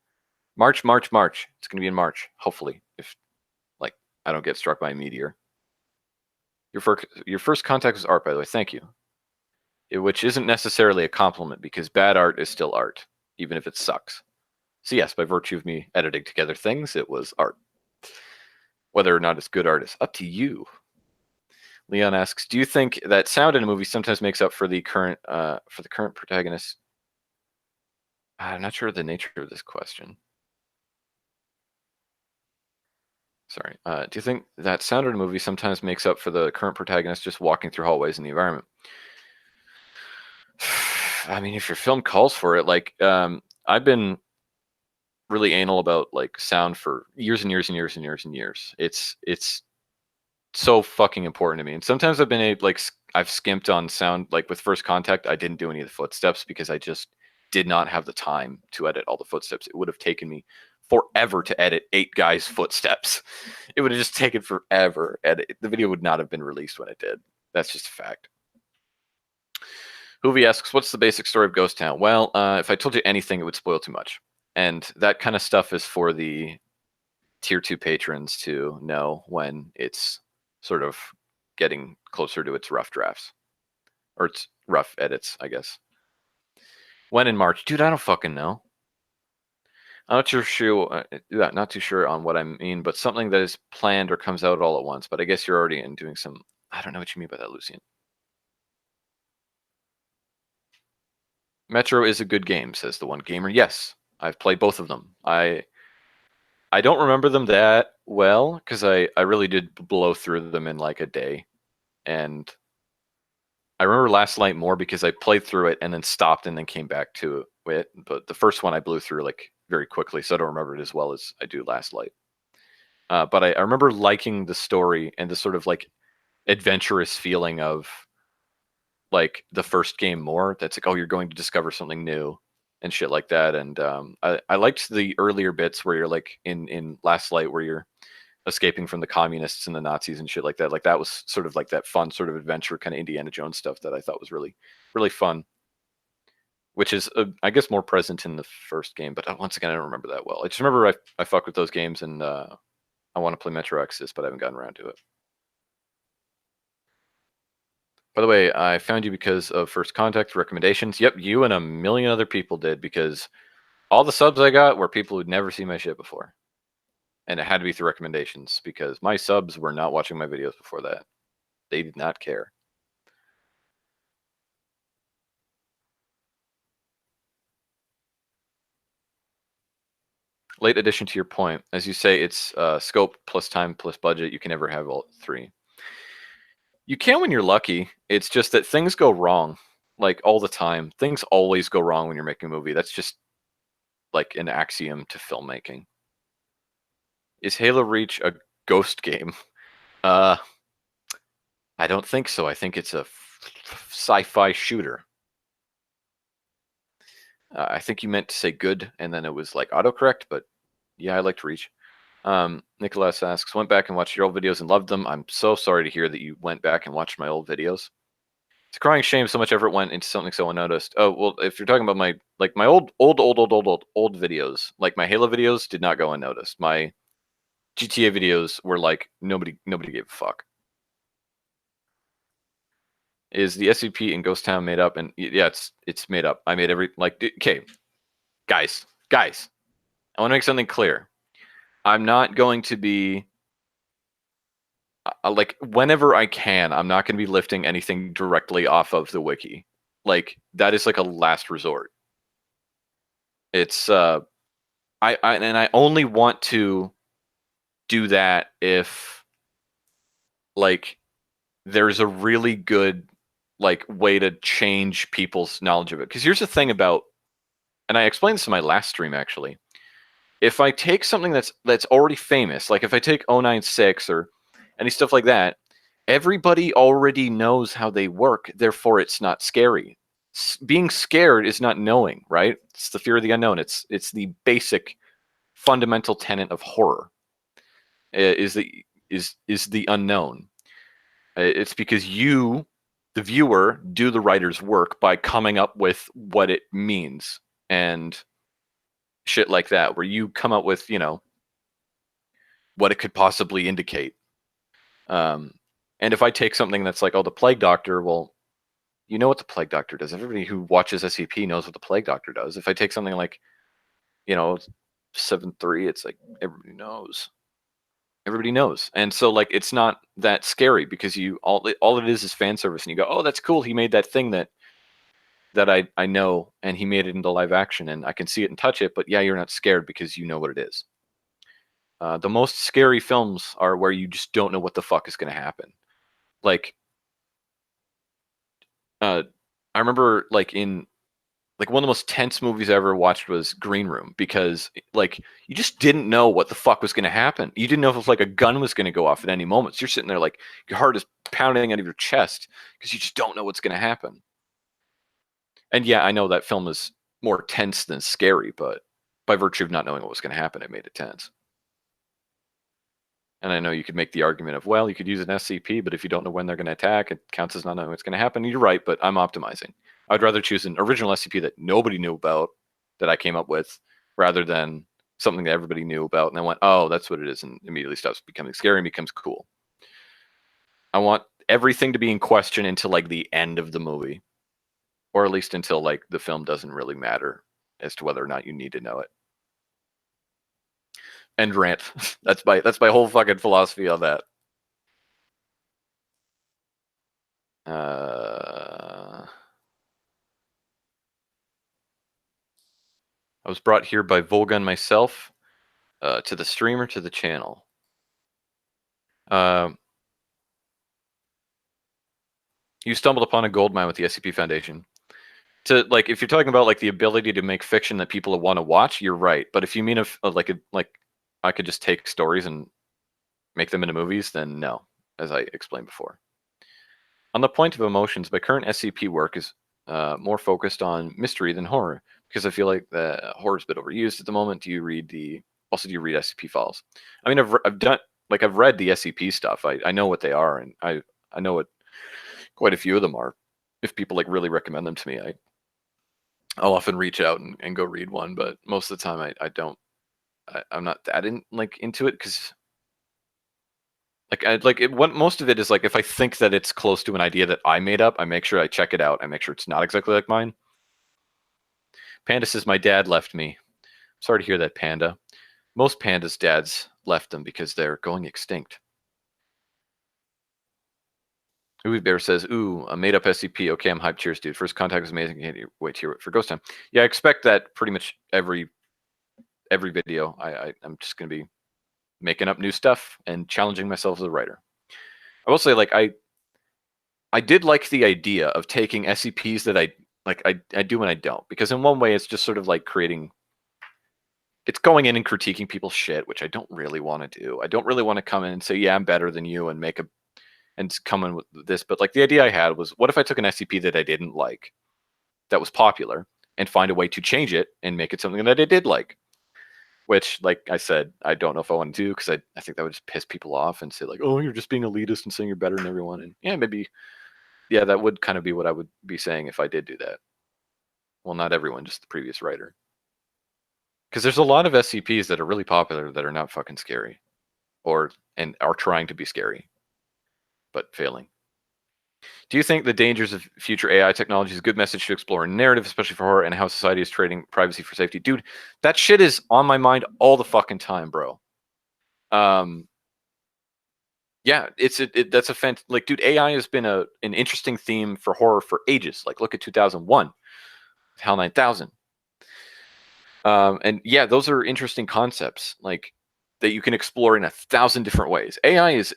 It's going to be in March, hopefully, if like I don't get struck by a meteor. Your first contact was art, by the way. Thank you. Which isn't necessarily a compliment because bad art is still art, even if it sucks. So yes, by virtue of me editing together things, it was art. Whether or not it's good art is up to you. Leon asks, do you think that sound in a movie sometimes makes up for the current protagonist? I'm not sure of the nature of this question. Sorry. Do you think that sound in a movie sometimes makes up for the current protagonist just walking through hallways in the environment? I mean, if your film calls for it, like I've been really anal about like sound for years and years and years and years and years. It's so fucking important to me. And sometimes I've been like I've skimped on sound. Like with First Contact, I didn't do any of the footsteps because I just did not have the time to edit all the footsteps. It would have taken me forever to edit 8 guys' footsteps. It would have just taken forever. The video would not have been released when it did. That's just a fact. Hoovy asks, what's the basic story of Ghost Town? Well, if I told you anything, it would spoil too much. And that kind of stuff is for the tier 2 patrons to know when it's sort of getting closer to its rough drafts. Or its rough edits, I guess. When in March? Dude, I don't fucking know. I'm not too sure on what I mean, but something that is planned or comes out all at once. But I guess you're already in doing some. I don't know what you mean by that, Lucian. Metro is a good game, says the one gamer. Yes, I've played both of them. I don't remember them that well because I really did blow through them in like a day, and I remember Last Light more because I played through it and then stopped and then came back to it. But the first one I blew through like very quickly, so I don't remember it as well as I do Last Light. But I remember liking the story and the sort of like adventurous feeling of like the first game more. That's like, oh, you're going to discover something new and shit like that. And I liked the earlier bits where you're like in Last Light where you're escaping from the communists and the Nazis and shit like that. Like that was sort of like that fun sort of adventure kind of Indiana Jones stuff that I thought was really, really fun. Which is, I guess, more present in the first game. But once again, I don't remember that well. I just remember I fuck with those games and I want to play Metro Exodus, but I haven't gotten around to it. By the way, I found you because of First Contact recommendations. Yep, you and a million other people did because all the subs I got were people who'd never seen my shit before. And it had to be through recommendations because my subs were not watching my videos before that. They did not care. Late addition to your point. As you say, it's scope plus time plus budget. You can never have all three. You can when you're lucky. It's just that things go wrong, like all the time. Things always go wrong when you're making a movie. That's just like an axiom to filmmaking. Is Halo Reach a ghost game? I don't think so. I think it's a sci-fi shooter. I think you meant to say good, and then it was like autocorrect, but yeah, I liked Reach. Nicholas asks, went back and watched your old videos and loved them. I'm so sorry to hear that you went back and watched my old videos. It's a crying shame so much effort went into something so unnoticed. Oh, well, if you're talking about my old videos, like my Halo videos did not go unnoticed. My GTA videos were like nobody gave a fuck. Is the SCP in Ghost Town made up? And yeah, it's made up. I made every okay, guys, I want to make something clear. I'm not going to be like whenever I can, I'm not going to be lifting anything directly off of the wiki. Like that is like a last resort. It's I only want to do that if like there's a really good like way to change people's knowledge of it. Because here's the thing about, and I explained this in my last stream actually. If I take something that's already famous, like if I take 096 or any stuff like that, everybody already knows how they work. Therefore, it's not scary. Being scared is not knowing, right? It's the fear of the unknown. It's the basic fundamental tenet of horror. Is the unknown. It's because you, the viewer, do the writer's work by coming up with what it means and shit like that, where you come up with, what it could possibly indicate. And if I take something that's like, oh, the Plague Doctor, well, you know what the Plague Doctor does. Everybody who watches SCP knows what the Plague Doctor does. If I take something like, 7-3, it's like everybody knows. Everybody knows. And so like it's not that scary because all it is fan service, and you go, oh, that's cool. He made that thing that I know, and he made it into live action, and I can see it and touch it. But yeah, you're not scared because you know what it is. The most scary films are where you just don't know what the fuck is going to happen. Like, I remember like in like one of the most tense movies I ever watched was Green Room because like you just didn't know what the fuck was going to happen. You didn't know if like a gun was going to go off at any moment. So you're sitting there like your heart is pounding out of your chest because you just don't know what's going to happen. And yeah, I know that film is more tense than scary, but by virtue of not knowing what was going to happen, it made it tense. And I know you could make the argument of, well, you could use an SCP, but if you don't know when they're going to attack, it counts as not knowing what's going to happen. You're right, but I'm optimizing. I'd rather choose an original SCP that nobody knew about, that I came up with, rather than something that everybody knew about, and I went, oh, that's what it is, and immediately stops becoming scary and becomes cool. I want everything to be in question until like the end of the movie, or at least until like the film doesn't really matter as to whether or not you need to know it. End rant. That's my whole fucking philosophy on that. I was brought here by Volgun myself, to the streamer, to the channel. You stumbled upon a gold mine with the SCP Foundation. To like, if you're talking about like the ability to make fiction that people want to watch, you're right. But if you mean like I could just take stories and make them into movies, then no, as I explained before. On the point of emotions, my current SCP work is more focused on mystery than horror, because I feel like the horror's a bit overused at the moment. Do you read SCP files? I mean, I've read the SCP stuff. I know what they are, and I know what quite a few of them are. If people like really recommend them to me, I'll often reach out and go read one, but most of the time I don't. I'm not that into it, because what most of it is like, if I think that it's close to an idea that I made up, I make sure I check it out. I make sure it's not exactly like mine. Panda says, my dad left me. Sorry to hear that, Panda. Most pandas' dads left them because they're going extinct. Uwe Bear says, ooh, a made-up SCP. Okay, I'm hyped. Cheers, dude. First Contact was amazing. Can't wait to hear it for Ghost Time. Yeah, I expect that pretty much every video. I'm just going to be making up new stuff and challenging myself as a writer. I will say, like, I did like the idea of taking SCPs that I do and I don't, because in one way it's just sort of like it's going in and critiquing people's shit, which I don't really want to do. I don't really want to come in and say, yeah, I'm better than you and come in with this. But like, the idea I had was, what if I took an SCP that I didn't like, that was popular, and find a way to change it and make it something that I did like? Which, like I said, I don't know if I want to do, because I think that would just piss people off and say like, oh, you're just being elitist and saying you're better than everyone. And yeah, maybe, yeah, that would kind of be what I would be saying if I did do that. Well, not everyone, just the previous writer. Because there's a lot of SCPs that are really popular that are not fucking scary, and are trying to be scary, but failing. Do you think the dangers of future AI technology is a good message to explore in narrative, especially for horror, and how society is trading privacy for safety? Dude, that shit is on my mind all the fucking time, bro. Yeah, that's a like, dude, AI has been an interesting theme for horror for ages. Like, look at 2001, HAL 9000. And yeah, those are interesting concepts, like, that you can explore in 1,000 different ways. AI is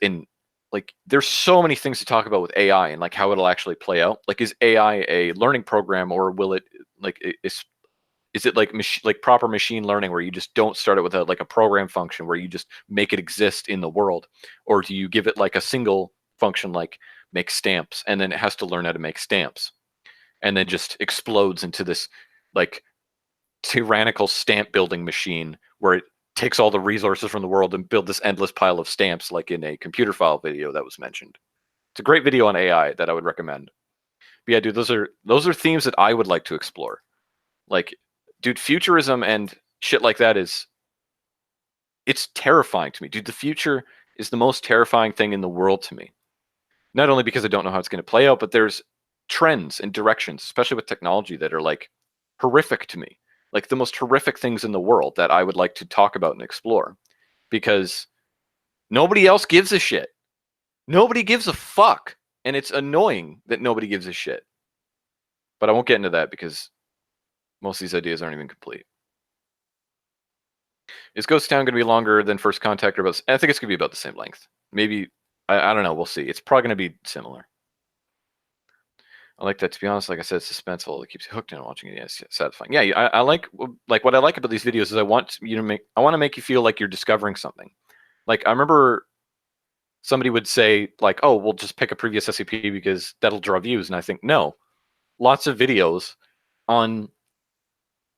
there's so many things to talk about with AI and like how it'll actually play out. Like, is AI a learning program, or will it is it like proper machine learning, where you just don't start it with a program function where you just make it exist in the world, or do you give it like a single function, like make stamps, and then it has to learn how to make stamps, and then just explodes into this like tyrannical stamp building machine where it takes all the resources from the world and build this endless pile of stamps, like in a computer file video that was mentioned. It's a great video on AI that I would recommend. But yeah, dude, those are themes that I would like to explore. Like, dude, futurism and shit like that it's terrifying to me. Dude, the future is the most terrifying thing in the world to me. Not only because I don't know how it's going to play out, but there's trends and directions, especially with technology, that are like horrific to me. Like the most horrific things in the world that I would like to talk about and explore, because nobody else gives a shit. Nobody gives a fuck. And it's annoying that nobody gives a shit. But I won't get into that, because most of these ideas aren't even complete. Is Ghost Town going to be longer than First Contact? Or about? I think it's going to be about the same length. Maybe, I don't know. We'll see. It's probably going to be similar. I like that. To be honest, like I said, it's suspenseful. It keeps you hooked in watching it. Yeah, it's satisfying. Yeah, I like what I like about these videos is I want to make you feel like you're discovering something. Like, I remember somebody would say like, "Oh, we'll just pick a previous SCP because that'll draw views," and I think no. Lots of videos on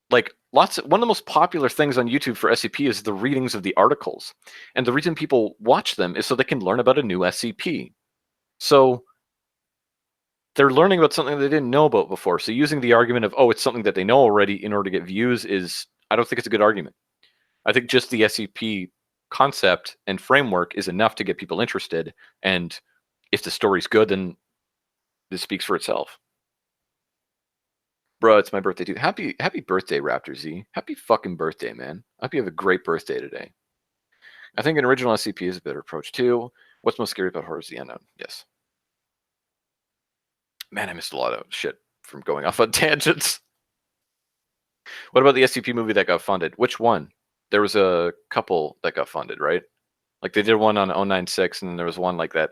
one of the most popular things on YouTube for SCP is the readings of the articles, and the reason people watch them is so they can learn about a new SCP. So they're learning about something they didn't know about before. So using the argument of, oh, it's something that they know already in order to get views I don't think it's a good argument. I think just the SCP concept and framework is enough to get people interested. And if the story's good, then this speaks for itself. Bro, it's my birthday too. Happy birthday, Raptor Z. Happy fucking birthday, man. I hope you have a great birthday today. I think an original SCP is a better approach too. What's most scary about horror is the unknown. Yes. Man, I missed a lot of shit from going off on tangents. What about the SCP movie that got funded? Which one? There was a couple that got funded, right? Like they did one on 096, and then there was one like that.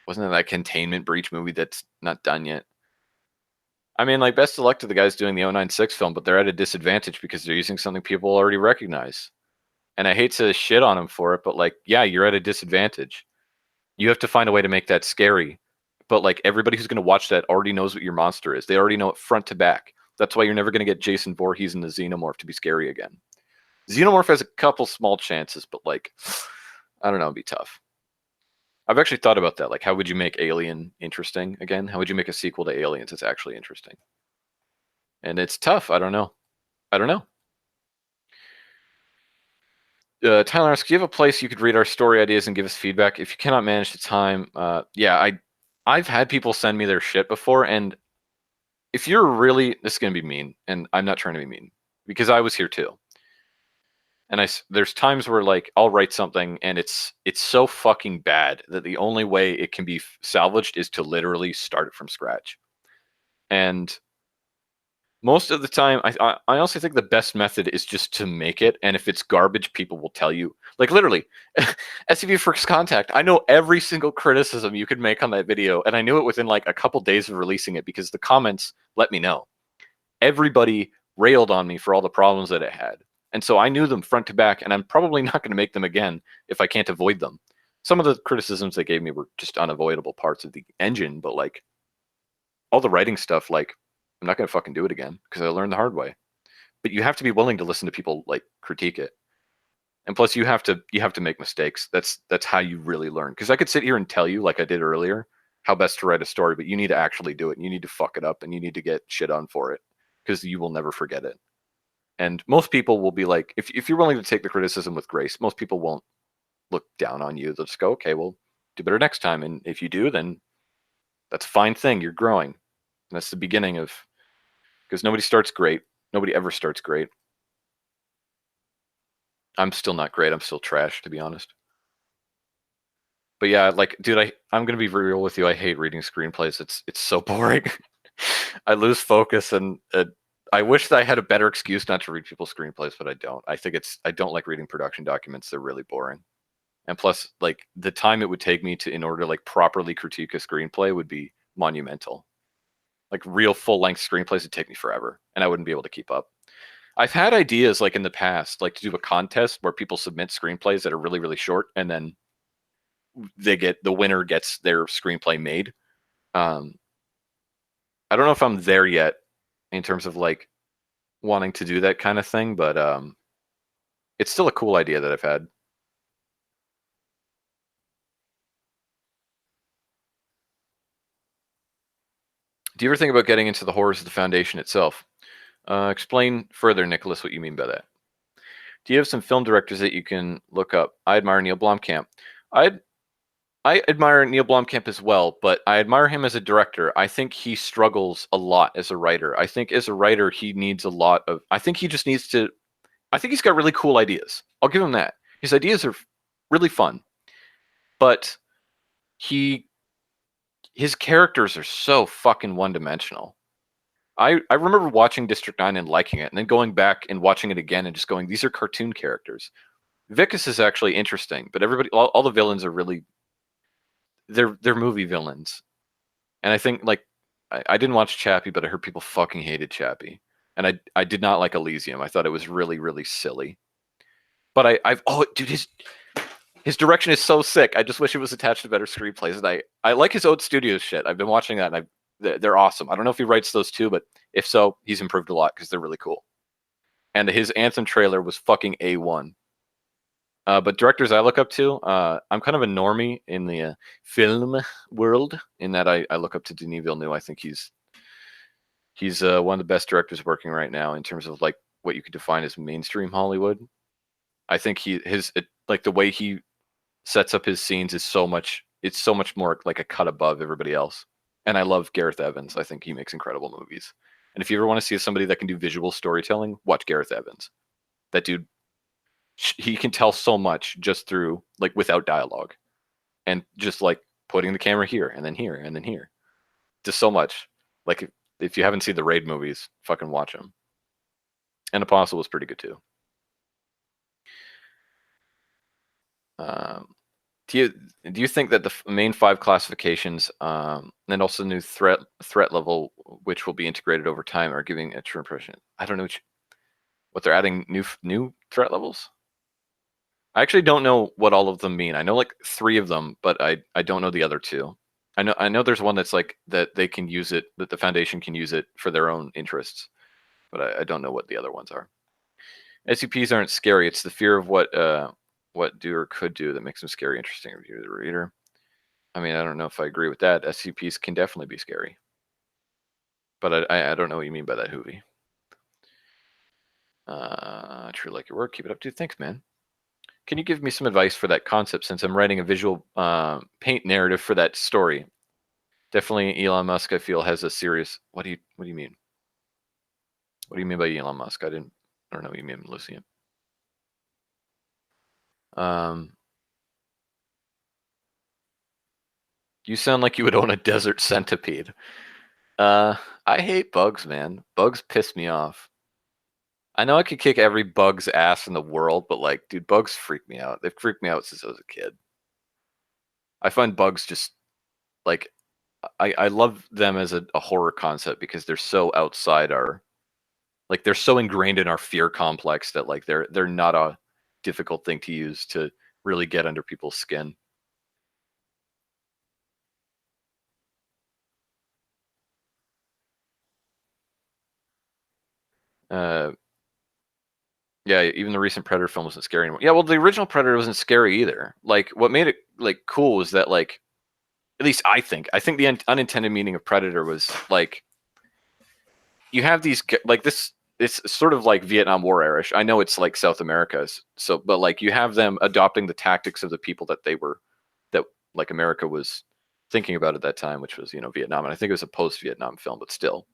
Wasn't it that containment breach movie that's not done yet? I mean, like, best of luck to the guys doing the 096 film, but they're at a disadvantage because they're using something people already recognize. And I hate to shit on them for it, but like, yeah, you're at a disadvantage. You have to find a way to make that scary. But like, everybody who's going to watch that already knows what your monster is. They already know it front to back. That's why you're never going to get Jason Voorhees and the Xenomorph to be scary again. Xenomorph has a couple small chances, but like, I don't know, it'd be tough. I've actually thought about that. Like, how would you make Alien interesting again? How would you make a sequel to Aliens that's actually interesting? And it's tough. I don't know. Tyler asks, do you have a place you could read our story ideas and give us feedback? If you cannot manage the time, yeah, I've had people send me their shit before, and if you're really, this is gonna be mean, and I'm not trying to be mean because I was here too. And there's times where like I'll write something and it's so fucking bad that the only way it can be salvaged is to literally start it from scratch. And most of the time, I honestly think the best method is just to make it. And if it's garbage, people will tell you. Like literally, SCP First Contact. I know every single criticism you could make on that video, and I knew it within like a couple days of releasing it because the comments let me know. Everybody railed on me for all the problems that it had. And so I knew them front to back, and I'm probably not going to make them again if I can't avoid them. Some of the criticisms they gave me were just unavoidable parts of the engine, but like all the writing stuff, like I'm not going to fucking do it again because I learned the hard way. But you have to be willing to listen to people like critique it. And plus you have to make mistakes. That's how you really learn. Because I could sit here and tell you, like I did earlier, how best to write a story, but you need to actually do it. And you need to fuck it up, and you need to get shit on for it because you will never forget it. And most people will be like, if you're willing to take the criticism with grace, most people won't look down on you. They'll just go, okay, well, do better next time. And if you do, then that's a fine thing. You're growing. And that's the beginning of, because nobody starts great. Nobody ever starts great. I'm still not great. I'm still trash, to be honest. But yeah, like, dude, I'm gonna be real with you. I hate reading screenplays. It's so boring. I lose focus, and I wish that I had a better excuse not to read people's screenplays, but I don't. I don't like reading production documents. They're really boring. And plus, like, the time it would take me in order to like properly critique a screenplay would be monumental. Like real full-length screenplays would take me forever, and I wouldn't be able to keep up. I've had ideas like in the past, like to do a contest where people submit screenplays that are really, really short, and then the winner gets their screenplay made. I don't know if I'm there yet in terms of like wanting to do that kind of thing, but it's still a cool idea that I've had. Do you ever think about getting into the horrors of the Foundation itself? Explain further, Nicholas, what you mean by that. Do you have some film directors that you can look up? I admire Neil Blomkamp. I admire Neil Blomkamp as well, but I admire him as a director. I think he struggles a lot as a writer. I think as a writer, he needs a lot of. I think he just needs to. I think he's got really cool ideas. I'll give him that. His ideas are really fun, but his characters are so fucking one-dimensional. I remember watching District 9 and liking it, and then going back and watching it again and just going, these are cartoon characters. Vicus is actually interesting, but all the villains are really, they're movie villains. And I think, like, I didn't watch Chappie, but I heard people fucking hated Chappie. And I did not like Elysium. I thought it was really, really silly. But dude, his direction is so sick. I just wish it was attached to better screenplays. And I like his own studio shit. I've been watching that, and they're awesome. I don't know if he writes those too, but if so, he's improved a lot because they're really cool. And his Anthem trailer was fucking A1. But directors I look up to, I'm kind of a normie in the film world in that I look up to Denis Villeneuve. I think he's one of the best directors working right now in terms of like what you could define as mainstream Hollywood. I think like the way he sets up his scenes is so much. It's so much more like a cut above everybody else. And I love Gareth Evans. I think he makes incredible movies. And if you ever want to see somebody that can do visual storytelling, watch Gareth Evans. That dude, he can tell so much just through like without dialogue, and just like putting the camera here and then here and then here, just so much. Like if you haven't seen the Raid movies, fucking watch them. And Apostle was pretty good too. Do you think that the main 5 classifications, and also the new threat level, which will be integrated over time, are giving a true impression? I don't know what they're adding new threat levels. I actually don't know what all of them mean. I know like 3 of them, but I don't know the other 2. I know there's one that's like that they can use it, that the Foundation can use it for their own interests, but I don't know what the other ones are. SCPs aren't scary. It's the fear of what do or could do that makes them scary, interesting to the reader. I mean, I don't know if I agree with that. SCPs can definitely be scary, but I don't know what you mean by that, Hoovy. True, like your work. Keep it up, dude. Thanks, man. Can you give me some advice for that concept, since I'm writing a visual paint narrative for that story? Definitely, Elon Musk, I feel, has a serious. What do you mean? What do you mean by Elon Musk? I don't know what you mean, Lucian. You sound like you would own a desert centipede. I hate bugs, man. Bugs piss me off. I know I could kick every bug's ass in the world, but like, dude, bugs freak me out. They've freaked me out since I was a kid. I find bugs just like I love them as a horror concept because they're so outside our, like they're so ingrained in our fear complex that like they're not a difficult thing to use to really get under people's skin. Uh, yeah, even the recent Predator film wasn't scary anymore. Yeah, well, the original Predator wasn't scary either. Like, what made it like cool was that like, at least I think the unintended meaning of Predator was like, you have these like this. It's sort of like Vietnam War era-ish. I know it's like South America's, so but like you have them adopting the tactics of the people that like America was thinking about at that time, which was Vietnam, and I think it was a post-Vietnam film, but still.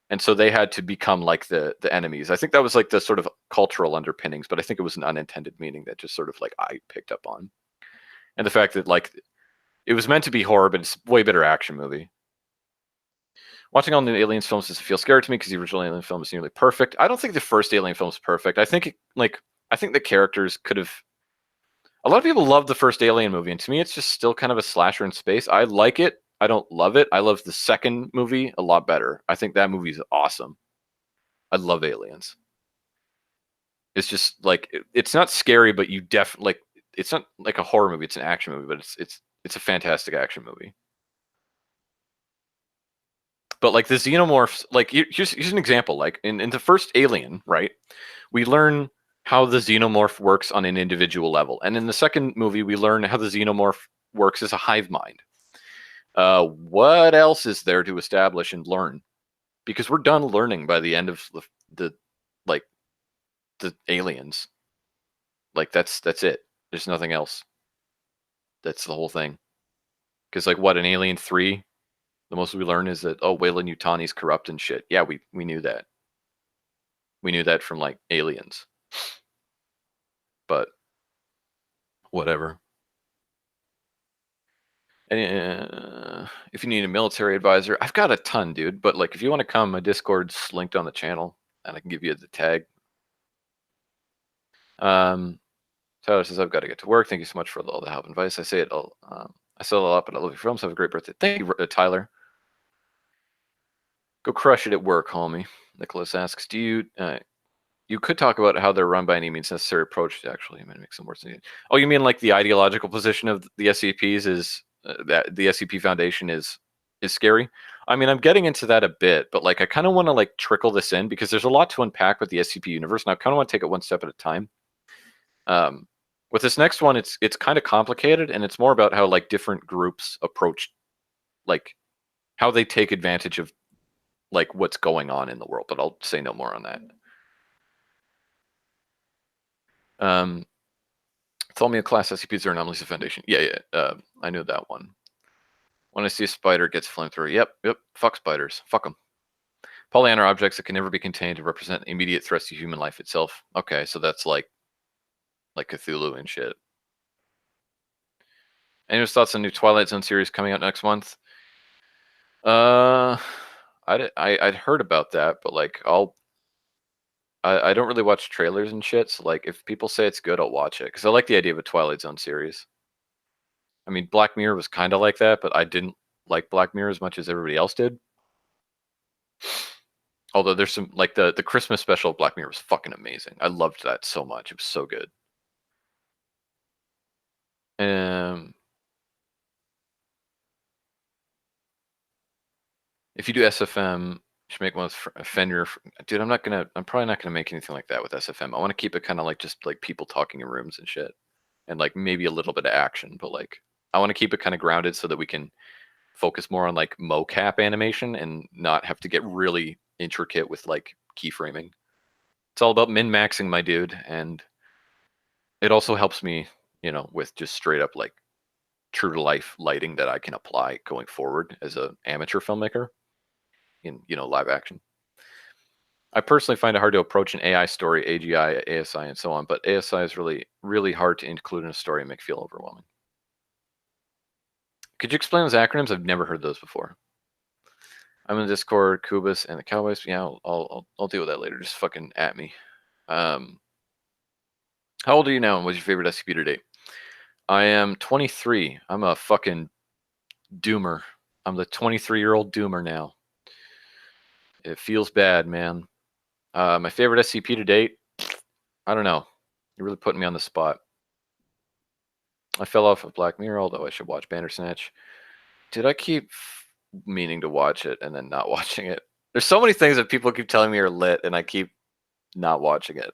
And so they had to become like the enemies. I think that was like the sort of cultural underpinnings, but I think it was an unintended meaning that just sort of like I picked up on, and the fact that like it was meant to be horror, but it's way better action movie. Watching all the Aliens films doesn't feel scary to me because the original Alien film is nearly perfect. I don't think the first Alien film is perfect. I think the characters could have. A lot of people love the first Alien movie, and to me, it's just still kind of a slasher in space. I like it. I don't love it. I love the second movie a lot better. I think that movie is awesome. I love Aliens. It's just like it's not scary, but you definitely like. It's not like a horror movie. It's an action movie, but it's a fantastic action movie. But like the xenomorphs, like here's an example. Like in the first Alien, right? We learn how the xenomorph works on an individual level, and in the second movie, we learn how the xenomorph works as a hive mind. What else is there to establish and learn? Because we're done learning by the end of the like the aliens. Like that's it. There's nothing else. That's the whole thing. Because like what in Alien 3, the most we learn is that Weyland Yutani's corrupt and shit. Yeah, we knew that. We knew that from like Aliens. But whatever. And, if you need a military advisor, I've got a ton, dude. But like, if you want to come, my Discord's linked on the channel, and I can give you the tag. Tyler says I've got to get to work. Thank you so much for all the help and advice. I say it all. I say it a lot, but I love your films. Have a great birthday. Thank you, Tyler. Go crush it at work, homie. Nicholas asks, do you? You could talk about how they're run by any means necessary approach to actually make some worse. Oh, you mean like the ideological position of the SCPs is that the SCP Foundation is scary? I mean, I'm getting into that a bit, but like I kind of want to like trickle this in because there's a lot to unpack with the SCP universe, and I kind of want to take it one step at a time. With this next one, it's kind of complicated, and it's more about how like different groups approach, like how they take advantage of like what's going on in the world. But I'll say no more on that. Told me a class SCPs are anomalies of foundation. Yeah. I knew that one. When I see a spider gets flamethrower. Yep. Fuck spiders. Fuck them. Polyana are objects that can never be contained to represent immediate threats to human life itself. Okay, so that's like Cthulhu and shit. Any thoughts on new Twilight Zone series coming out next month? I'd heard about that, but like I don't really watch trailers and shit. So like, if people say it's good, I'll watch it because I like the idea of a Twilight Zone series. I mean, Black Mirror was kind of like that, but I didn't like Black Mirror as much as everybody else did. Although there's some like the Christmas special of Black Mirror was fucking amazing. I loved that so much. It was so good. If you do SFM, you should make one with Fenrir. Dude, I'm probably not gonna make anything like that with SFM. I want to keep it kind of like just like people talking in rooms and shit, and like maybe a little bit of action, but like I want to keep it kind of grounded so that we can focus more on like mocap animation and not have to get really intricate with like keyframing. It's all about min maxing, my dude, and it also helps me, with just straight up like true to life lighting that I can apply going forward as an amateur filmmaker in live action. I personally find it hard to approach an AI story, AGI, ASI, and so on, but ASI is really, really hard to include in a story and make feel overwhelming. Could you explain those acronyms? I've never heard those before. I'm in Discord, Kubus, and the Cowboys. Yeah, I'll deal with that later. Just fucking at me. How old are you now, and what's your favorite SCP to date? I am 23. I'm a fucking doomer. I'm the 23-year-old doomer now. It feels bad, man. My favorite SCP to date? I don't know. You're really putting me on the spot. I fell off of Black Mirror, although I should watch Bandersnatch. Did I keep meaning to watch it and then not watching it? There's so many things that people keep telling me are lit, and I keep not watching it.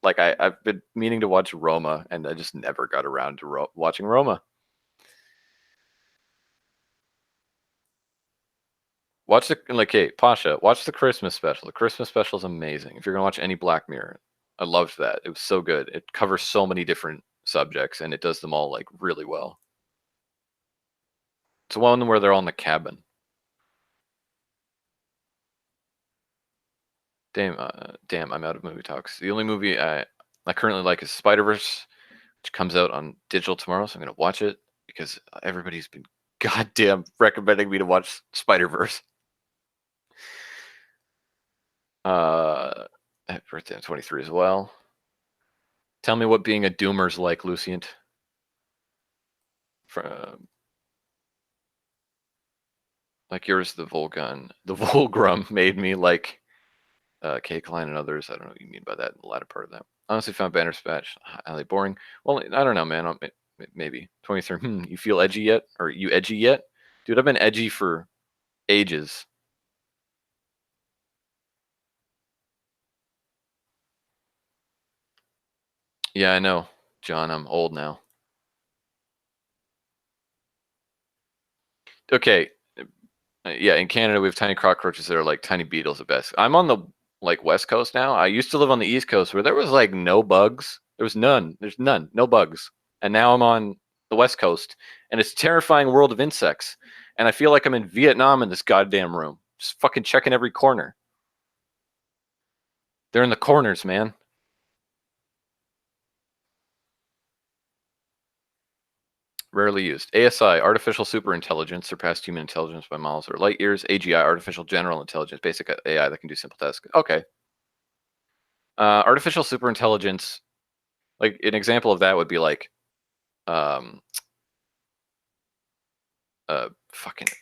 Like I've been meaning to watch Roma, and I just never got around to watching Roma. Watch hey, Pasha, watch the Christmas special. The Christmas special is amazing. If you're gonna watch any Black Mirror, I loved that. It was so good. It covers so many different subjects, and it does them all like really well. It's one where they're all in the cabin. Damn, I'm out of movie talks. The only movie I currently like is Spider-Verse, which comes out on digital tomorrow, so I'm gonna watch it because everybody's been goddamn recommending me to watch Spider-Verse. Birthday, I'm 23 as well. Tell me what being a doomer's like, Lucient. From like yours, the Volgun, the Volgrum made me like K Klein and others. I don't know what you mean by that in the latter part of that. Honestly, found Bandersnatch highly boring. Well, I don't know, man. Maybe 23. You feel edgy yet? Or you edgy yet? Dude, I've been edgy for ages. Yeah, I know, John. I'm old now. Okay. Yeah, in Canada we have tiny cockroaches that are like tiny beetles at best. I'm on the like West Coast now. I used to live on the East Coast where there was like no bugs. There was none. There's none. No bugs. And now I'm on the West Coast, and it's a terrifying world of insects. And I feel like I'm in Vietnam in this goddamn room, just fucking checking every corner. They're in the corners, man. Rarely used. ASI, artificial superintelligence, surpassed human intelligence by miles or light years. AGI, artificial general intelligence, basic AI that can do simple tasks. Okay. Artificial superintelligence, like an example of that would be like, fucking,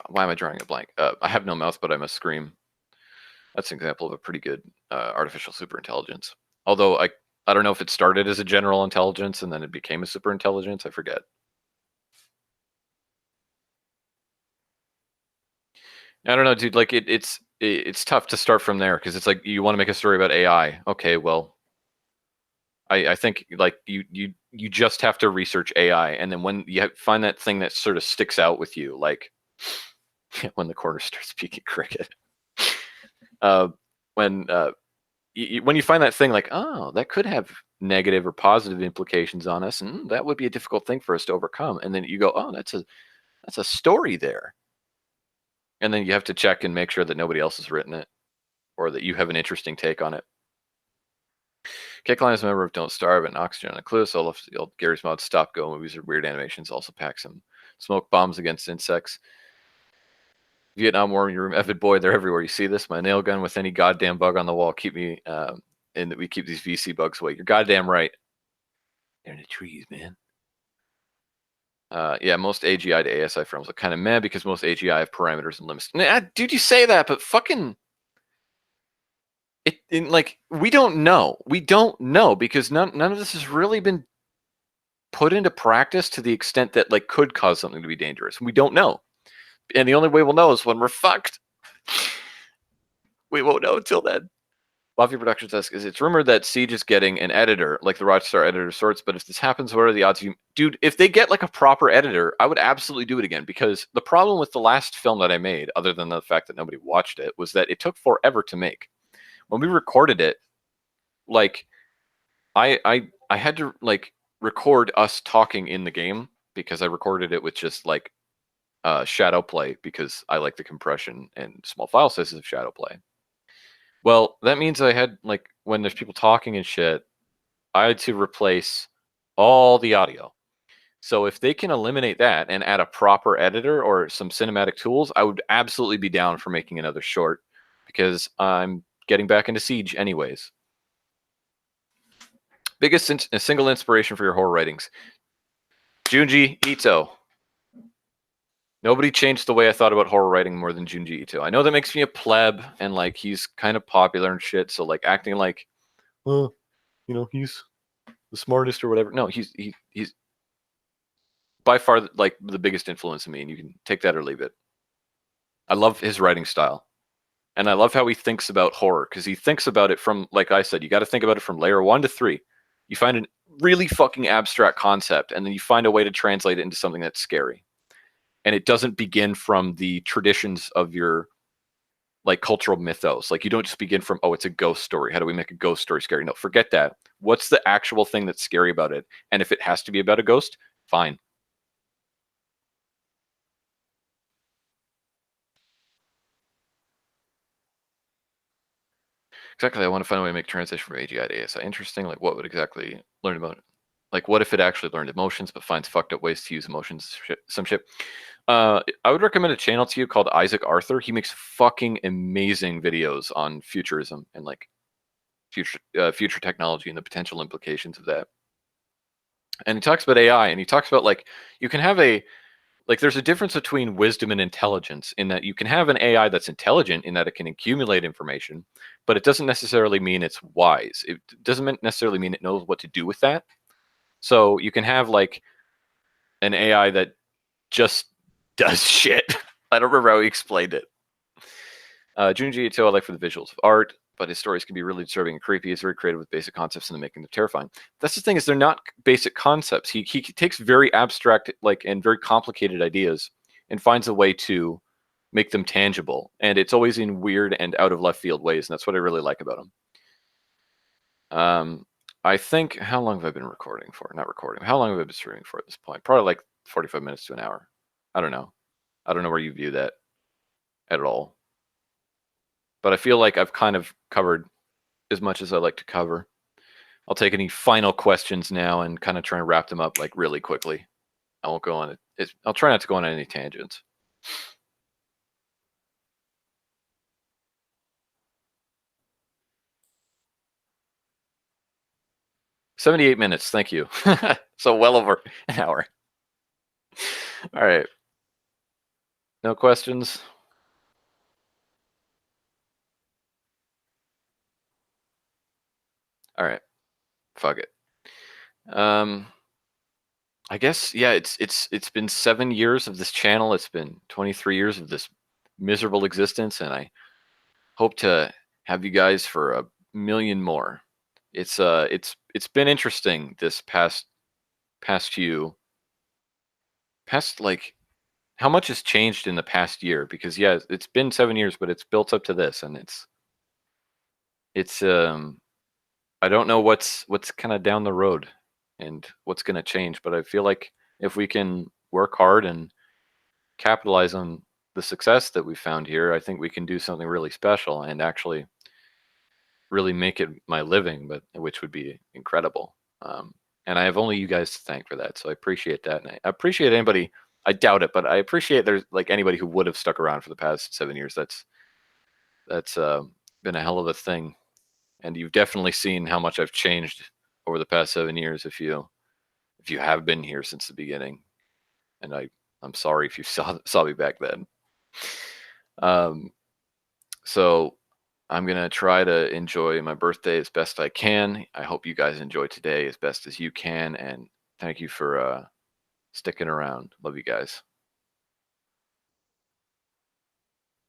why am I drawing a blank? I have no mouth, but I must scream. That's an example of a pretty good artificial superintelligence. Although I don't know if it started as a general intelligence and then it became a superintelligence. I forget. I don't know, dude. Like it's tough to start from there because it's like you want to make a story about AI. Okay, well, I think like you just have to research AI, and then when you find that thing that sort of sticks out with you, like when the corner starts speaking cricket, uh, when when you find that thing like, oh, that could have negative or positive implications on us, and that would be a difficult thing for us to overcome. And then you go, oh, that's a story there. And then you have to check and make sure that nobody else has written it, or that you have an interesting take on it. Kickline is a member of Don't Starve and Oxygen on a Clue, so I love the old Gary's Mod Stop Go movies or weird animations. Also pack some smoke bombs against insects. Vietnam War in your room, Evid boy, they're everywhere. You see this? My nail gun with any goddamn bug on the wall. Keep me, and that we keep these VC bugs away. You're goddamn right. They're in the trees, man. Yeah, most AGI to ASI films are kind of meh because most AGI have parameters and limits. Nah, dude, you say that, but fucking like we don't know. We don't know because none of this has really been put into practice to the extent that like could cause something to be dangerous. We don't know. And the only way we'll know is when we're fucked. We won't know until then. Buffy Productions says, it's rumored that Siege is getting an editor, like the Rockstar editor sorts, but if this happens, what are the odds of you... Dude, if they get like a proper editor, I would absolutely do it again, because the problem with the last film that I made, other than the fact that nobody watched it, was that it took forever to make. When we recorded it, like, I had to, like, record us talking in the game, because I recorded it with just, like, shadow play, because I like the compression and small file sizes of shadow play. Well, that means I had, like, when there's people talking and shit, I had to replace all the audio. So if they can eliminate that and add a proper editor or some cinematic tools, I would absolutely be down for making another short, because I'm getting back into Siege anyways. Biggest single inspiration for your horror writings? Junji Ito. Nobody changed the way I thought about horror writing more than Junji Ito. I know that makes me a pleb, and like he's kind of popular and shit, so like acting like, well, you know, he's the smartest or whatever. No, he's by far like the biggest influence on me, and you can take that or leave it. I love his writing style, and I love how he thinks about horror, because he thinks about it from, like I said, you got to think about it from layer 1 to 3. You find a really fucking abstract concept, and then you find a way to translate it into something that's scary. And it doesn't begin from the traditions of your like cultural mythos. Like you don't just begin from, oh, it's a ghost story. How do we make a ghost story scary? No, forget that. What's the actual thing that's scary about it? And if it has to be about a ghost, fine. Exactly. I want to find a way to make transition from AGI to ASI interesting. Like what would exactly learn about it? Like what if it actually learned emotions but finds fucked up ways to use emotions, some shit. I would recommend a channel to you called Isaac Arthur. He makes fucking amazing videos on futurism and like future technology and the potential implications of that. And he talks about AI, and he talks about like you can have there's a difference between wisdom and intelligence, in that you can have an AI that's intelligent in that it can accumulate information, but it doesn't necessarily mean it's wise. It doesn't necessarily mean it knows what to do with that. So you can have like an AI that just does shit. I don't remember how he explained it. Junji Ito I like for the visuals of art, but his stories can be really disturbing and creepy. He's very creative with basic concepts and making them terrifying. That's the thing, is they're not basic concepts. He takes very abstract and very complicated ideas and finds a way to make them tangible. And it's always in weird and out of left field ways. And that's what I really like about him. I think, how long have I been recording for? Not recording. How long have I been streaming for at this point? Probably like 45 minutes to an hour. I don't know. I don't know where you view that at all. But I feel like I've kind of covered as much as I like to cover. I'll take any final questions now and kind of try and wrap them up like really quickly. I won't go on it. I'll try not to go on any tangents. "78 minutes, thank you." So well over an hour. All right. No questions? All right. Fuck it. I guess, yeah, it's been 7 years of this channel. It's been 23 years of this miserable existence, and I hope to have you guys for a million more. It's been interesting this past like how much has changed in the past year, because yeah, it's been 7 years, but it's built up to this, and it's I don't know what's kind of down the road and what's going to change, but I feel like if we can work hard and capitalize on the success that we found here, I think we can do something really special and actually really make it my living, but which would be incredible. And I have only you guys to thank for that. So I appreciate that. And I appreciate anybody, I doubt it, but I appreciate there's like anybody who would have stuck around for the past 7 years. That's been a hell of a thing. And you've definitely seen how much I've changed over the past 7 years if you have been here since the beginning. And I'm sorry if you saw me back then. Um, so I'm gonna try to enjoy my birthday as best I can. I hope you guys enjoy today as best as you can, and thank you for sticking around. Love you guys.